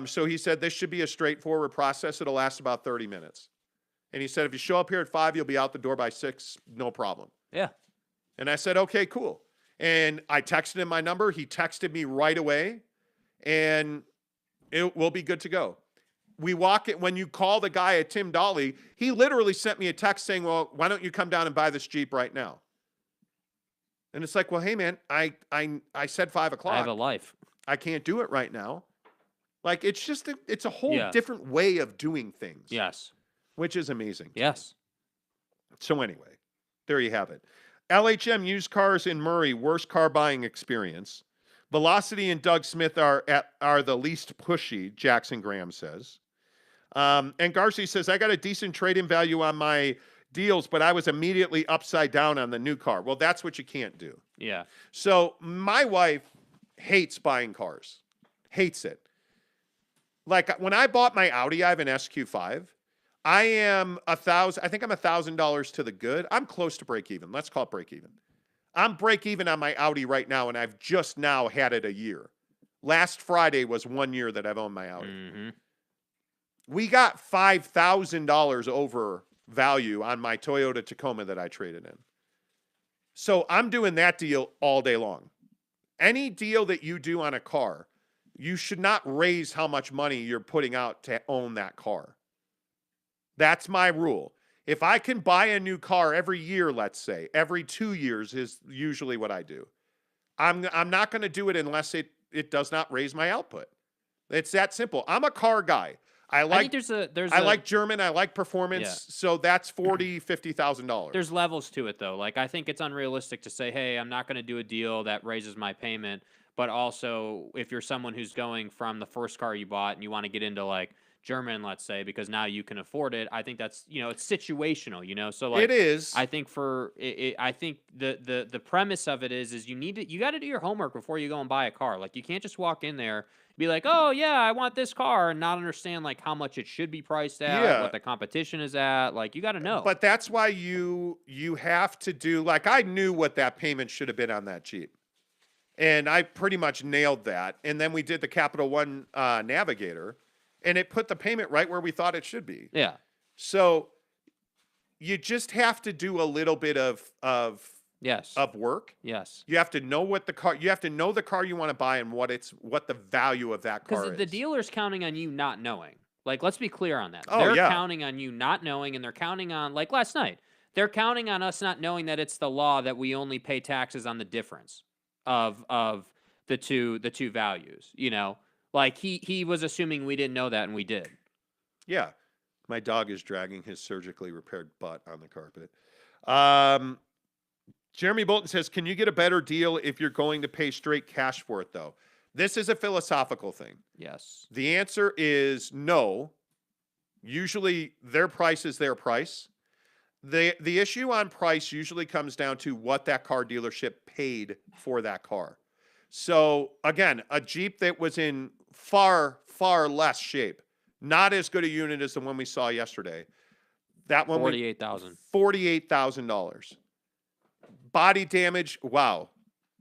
So he said, this should be a straightforward process. It'll last about 30 minutes. And he said, if you show up here at 5, you'll be out the door by 6. No problem. Yeah. And I said, okay, cool. And I texted him my number. He texted me right away. And it will be good to go. We walk it when you call the guy at Tim Dahle, he literally sent me a text saying, well, why don't you come down and buy this Jeep right now? And it's like, well, hey man, I said 5 o'clock. I have a life. I can't do it right now. Like it's just, it's a whole different way of doing things. Yes. Which is amazing. Yes. So anyway, there you have it. LHM used cars in Murray, worst car buying experience. Velocity and Doug Smith are the least pushy, Jackson Graham says. And Garcia says, I got a decent trade-in value on my deals, but I was immediately upside down on the new car. Well, that's what you can't do. Yeah. So my wife hates buying cars. Hates it. Like when I bought my Audi, I have an SQ5. I am I think I'm $1,000 to the good. I'm close to break even. Let's call it break even. I'm break even on my Audi right now, and I've just now had it a year. Last Friday was 1 year that I've owned my Audi. Mm-hmm. We got $5,000 over value on my Toyota Tacoma that I traded in. So I'm doing that deal all day long. Any deal that you do on a car, you should not raise how much money you're putting out to own that car. That's my rule. If I can buy a new car every year, let's say, every 2 years is usually what I do. I'm not going to do it unless it does not raise my output. It's that simple. I'm a car guy. I like German. I like performance. Yeah. So that's $40,000-$50,000. There's levels to it, though. Like, I think it's unrealistic to say, hey, I'm not going to do a deal that raises my payment. But also, if you're someone who's going from the first car you bought and you want to get into, like, German, let's say, because now you can afford it, I think that's, it's situational, So, like, it is. I think I think the premise of it is you got to do your homework before you go and buy a car. Like, you can't just walk in there, be like, oh yeah, I want this car, and not understand like how much it should be priced at, what the competition is at. Like, you got to know. But that's why you have to do, like, I knew what that payment should have been on that Jeep, and I pretty much nailed that. And then we did the Capital One Navigator, and it put the payment right where we thought it should be. Yeah. So you just have to do a little bit of work. Yes. You have to know you have to know the car you want to buy and what the value of that car is. Because the dealer's counting on you not knowing. Like, let's be clear on that. Oh, they're yeah. counting on you not knowing, and they're counting on, like last night, they're counting on us not knowing that it's the law that we only pay taxes on the difference of the two values, Like, he was assuming we didn't know that, and we did. Yeah. My dog is dragging his surgically repaired butt on the carpet. Jeremy Bolton says, can you get a better deal if you're going to pay straight cash for it, though? This is a philosophical thing. Yes. The answer is no. Usually their price is their price. The issue on price usually comes down to what that car dealership paid for that car. So, again, a Jeep that was in far, far less shape, not as good a unit as the one we saw yesterday. That one $48,000. $48,000. Body damage. Wow.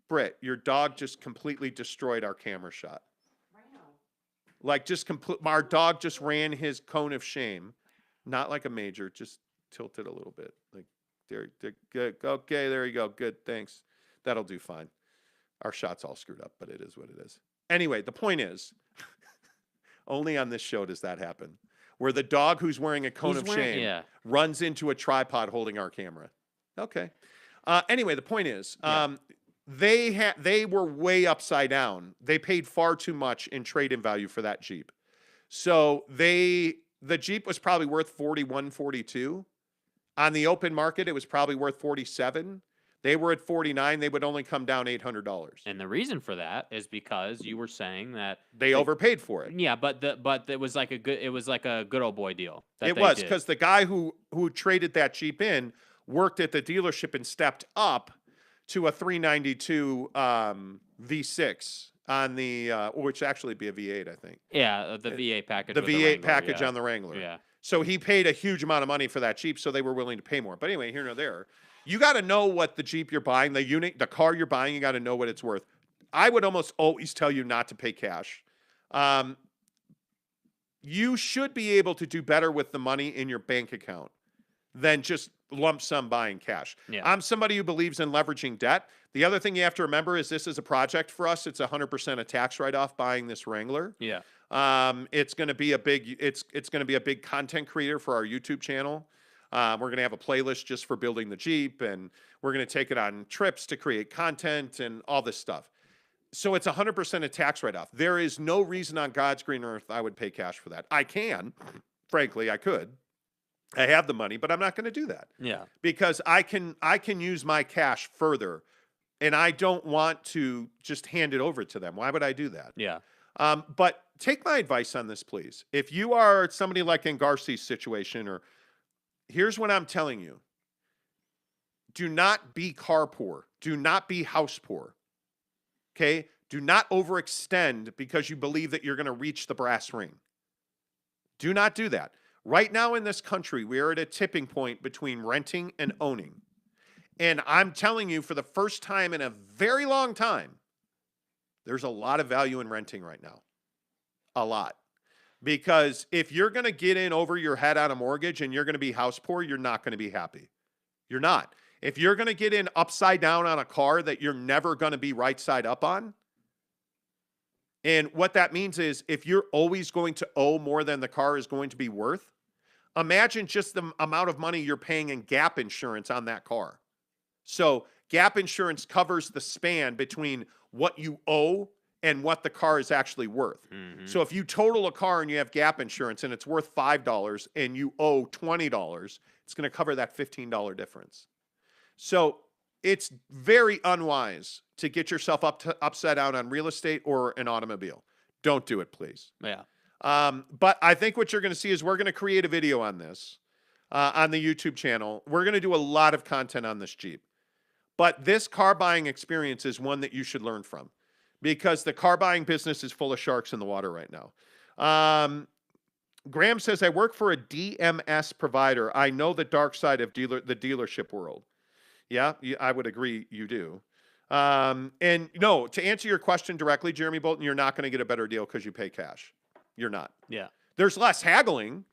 Britt, your dog just completely destroyed our camera shot. Like, our dog just ran his cone of shame. Not like a major, just tilted a little bit. Like, there, good. Okay, there you go. Good, thanks. That'll do fine. Our shot's all screwed up, but it is what it is. Anyway, the point is, only on this show does that happen, where the dog who's wearing a cone of shame runs into a tripod holding our camera. Okay. Anyway, the point is, they were way upside down. They paid far too much in trade-in value for that Jeep. So the Jeep was probably worth 41, 42. On the open market, it was probably worth 47. They were at 49. They would only come down $800. And the reason for that is because you were saying that they overpaid for it. Yeah, but it was like a good old boy deal. It was because the guy who traded that Jeep in worked at the dealership and stepped up to a 392 V6 on the which actually be a V8, I think. Yeah, the V8 package. The V8 package on the Wrangler. Yeah. So he paid a huge amount of money for that Jeep, so they were willing to pay more. But anyway, here nor there. You got to know what the Jeep you're buying, the car you're buying, you got to know what it's worth. I would almost always tell you not to pay cash. You should be able to do better with the money in your bank account than just lump sum buying cash. Yeah. I'm somebody who believes in leveraging debt. The other thing you have to remember is this is a project for us. It's 100% a tax write-off buying this Wrangler. Yeah. It's going to be a big content creator for our YouTube channel. We're going to have a playlist just for building the Jeep, and we're going to take it on trips to create content and all this stuff. So it's 100% a tax write-off. There is no reason on God's green earth I would pay cash for that. I can, frankly, I could. I have the money, but I'm not going to do that. Yeah. Because I can use my cash further, and I don't want to just hand it over to them. Why would I do that? Yeah. But take my advice on this, please. If you are somebody like in Garci's situation, or here's what I'm telling you. Do not be car poor. Do not be house poor. Okay? Do not overextend because you believe that you're going to reach the brass ring. Do not do that. Right now in this country, we are at a tipping point between renting and owning. And I'm telling you, for the first time in a very long time, there's a lot of value in renting right now. A lot. Because if you're going to get in over your head on a mortgage and you're going to be house poor, you're not going to be happy. You're not. If you're going to get in upside down on a car that you're never going to be right side up on, and what that means is if you're always going to owe more than the car is going to be worth, imagine just the amount of money you're paying in gap insurance on that car. So gap insurance covers the span between what you owe and what the car is actually worth. Mm-hmm. So if you total a car and you have gap insurance and it's worth $5 and you owe $20, it's going to cover that $15 difference. So it's very unwise to get yourself upside down on real estate or an automobile. Don't do it, please. Yeah. But I think what you're going to see is we're going to create a video on this on the YouTube channel. We're going to do a lot of content on this Jeep. But this car buying experience is one that you should learn from because the car buying business is full of sharks in the water right now. Graham says, I work for a DMS provider. I know the dark side of the dealership world. Yeah, I would agree you do. And no, to answer your question directly, Jeremy Bolton, you're not going to get a better deal because you pay cash. You're not. Yeah. There's less haggling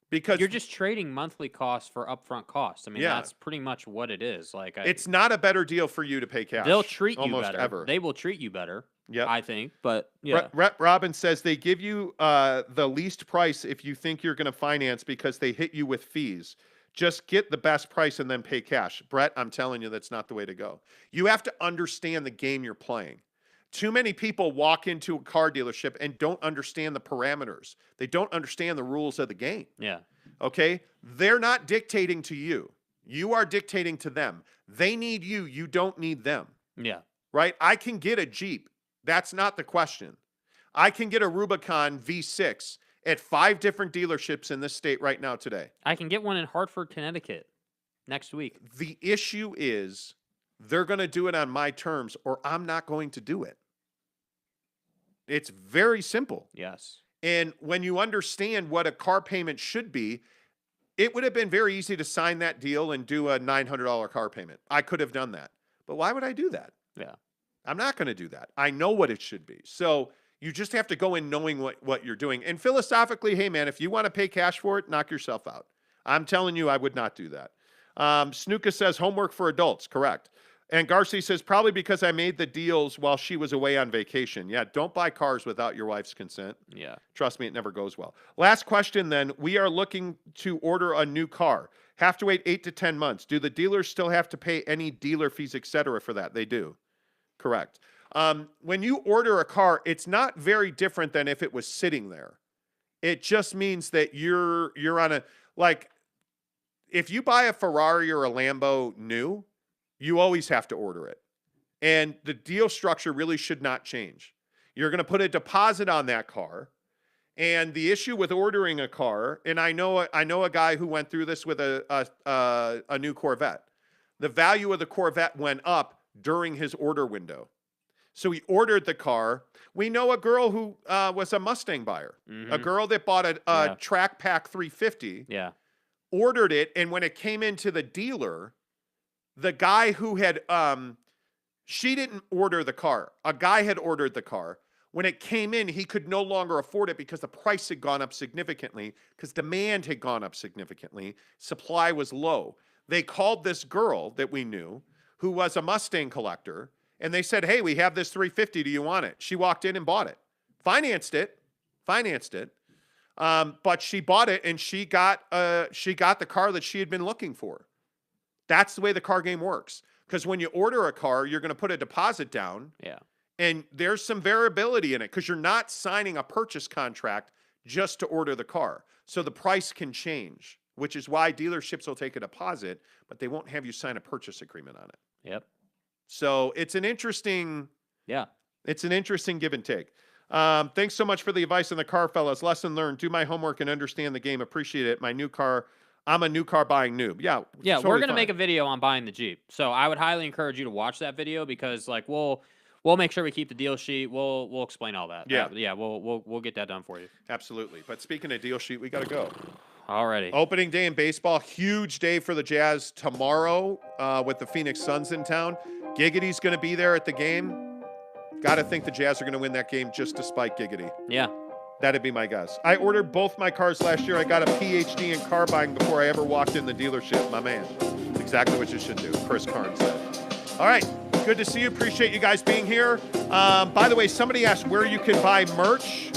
because you're just trading monthly costs for upfront costs. I mean, Yeah. that's pretty much what it is. Like, it's not a better deal for you to pay cash. they'll treat you almost better. ever. They will treat you better. Yep. I think. But yeah, Rep Robin says they give you the least price if you think you're going to finance because they hit you with fees. Just get the best price and then pay cash. Brett, I'm telling you, that's not the way to go. You have to understand the game you're playing. Too many people walk into a car dealership and don't understand the parameters. They don't understand the rules of the game. yeah. Okay? They're not dictating to you. You are dictating to them. They need you. You don't need them. Yeah. Right? I can get a Jeep. That's not the question. I can get a Rubicon V6 at 5 different dealerships in this state right now today. I can get one in Hartford, Connecticut next week. The issue is they're going to do it on my terms or I'm not going to do it. It's very simple. Yes. And when you understand what a car payment should be, it would have been very easy to sign that deal and do a $900 car payment. I could have done that. But why would I do that? Yeah. I'm not going to do that. I know what it should be. So you just have to go in knowing what you're doing. And philosophically, hey, man, if you want to pay cash for it, knock yourself out. I'm telling you, I would not do that. Snuka says homework for adults. Correct. And Garcia says, probably because I made the deals while she was away on vacation. Yeah, don't buy cars without your wife's consent. Yeah. Trust me, it never goes well. Last question then. We are looking to order a new car. Have to wait 8 to 10 months. Do the dealers still have to pay any dealer fees, etc. for that? They do. Correct. When you order a car, it's not very different than if it was sitting there. It just means that you're on a, like, if you buy a Ferrari or a Lambo new, you always have to order it. And the deal structure really should not change. You're going to put a deposit on that car. And the issue with ordering a car, and I know a guy who went through this with a new Corvette. The value of the Corvette went up during his order window. So he ordered the car. We know a girl who was a Mustang buyer, a girl that bought a Track Pack 350. Yeah. Ordered it, and when it came into the dealer, the guy who had, she didn't order the car. A guy had ordered the car. When it came in, he could no longer afford it because the price had gone up significantly, because demand had gone up significantly. Supply was low. They called this girl that we knew, who was a Mustang collector, and they said, hey, we have this 350. Do you want it? She walked in and bought it. Financed it. But she bought it, and she got the car that she had been looking for. That's the way the car game works. Because when you order a car, you're going to put a deposit down. Yeah. And there's some variability in it because you're not signing a purchase contract just to order the car. So the price can change, which is why dealerships will take a deposit, but they won't have you sign a purchase agreement on it. Yep. So it's an interesting give and take. Thanks so much for the advice on the car, fellas. Lesson learned. Do my homework and understand the game. Appreciate it. My new car. I'm a new car buying noob. Yeah. Yeah, totally we're going to fine. make a video on buying the Jeep. So I would highly encourage you to watch that video because like we'll make sure we keep the deal sheet. We'll explain all that. Yeah. Yeah, we'll get that done for you. Absolutely. But speaking of deal sheet, we got to go. Already. Opening day in baseball. Huge day for the Jazz tomorrow with the Phoneix Suns in town. Giggity's going to be there at the game. Got to think the Jazz are going to win that game just to spite Giggity. Yeah. That'd be my guess. I ordered both my cars last year. I got a PhD in car buying before I ever walked in the dealership. My man. Exactly what you should do, Chris Karn said. All right. Good to see you. Appreciate you guys being here. By the way, somebody asked where you can buy merch.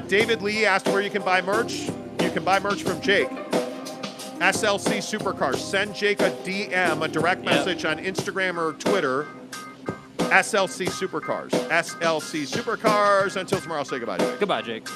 David Lee asked where you can buy merch. You can buy merch from Jake. SLC Supercars. Send Jake a DM, a direct message on Instagram or Twitter. SLC Supercars. SLC Supercars. Until tomorrow, say goodbye, Jake. Goodbye, Jake.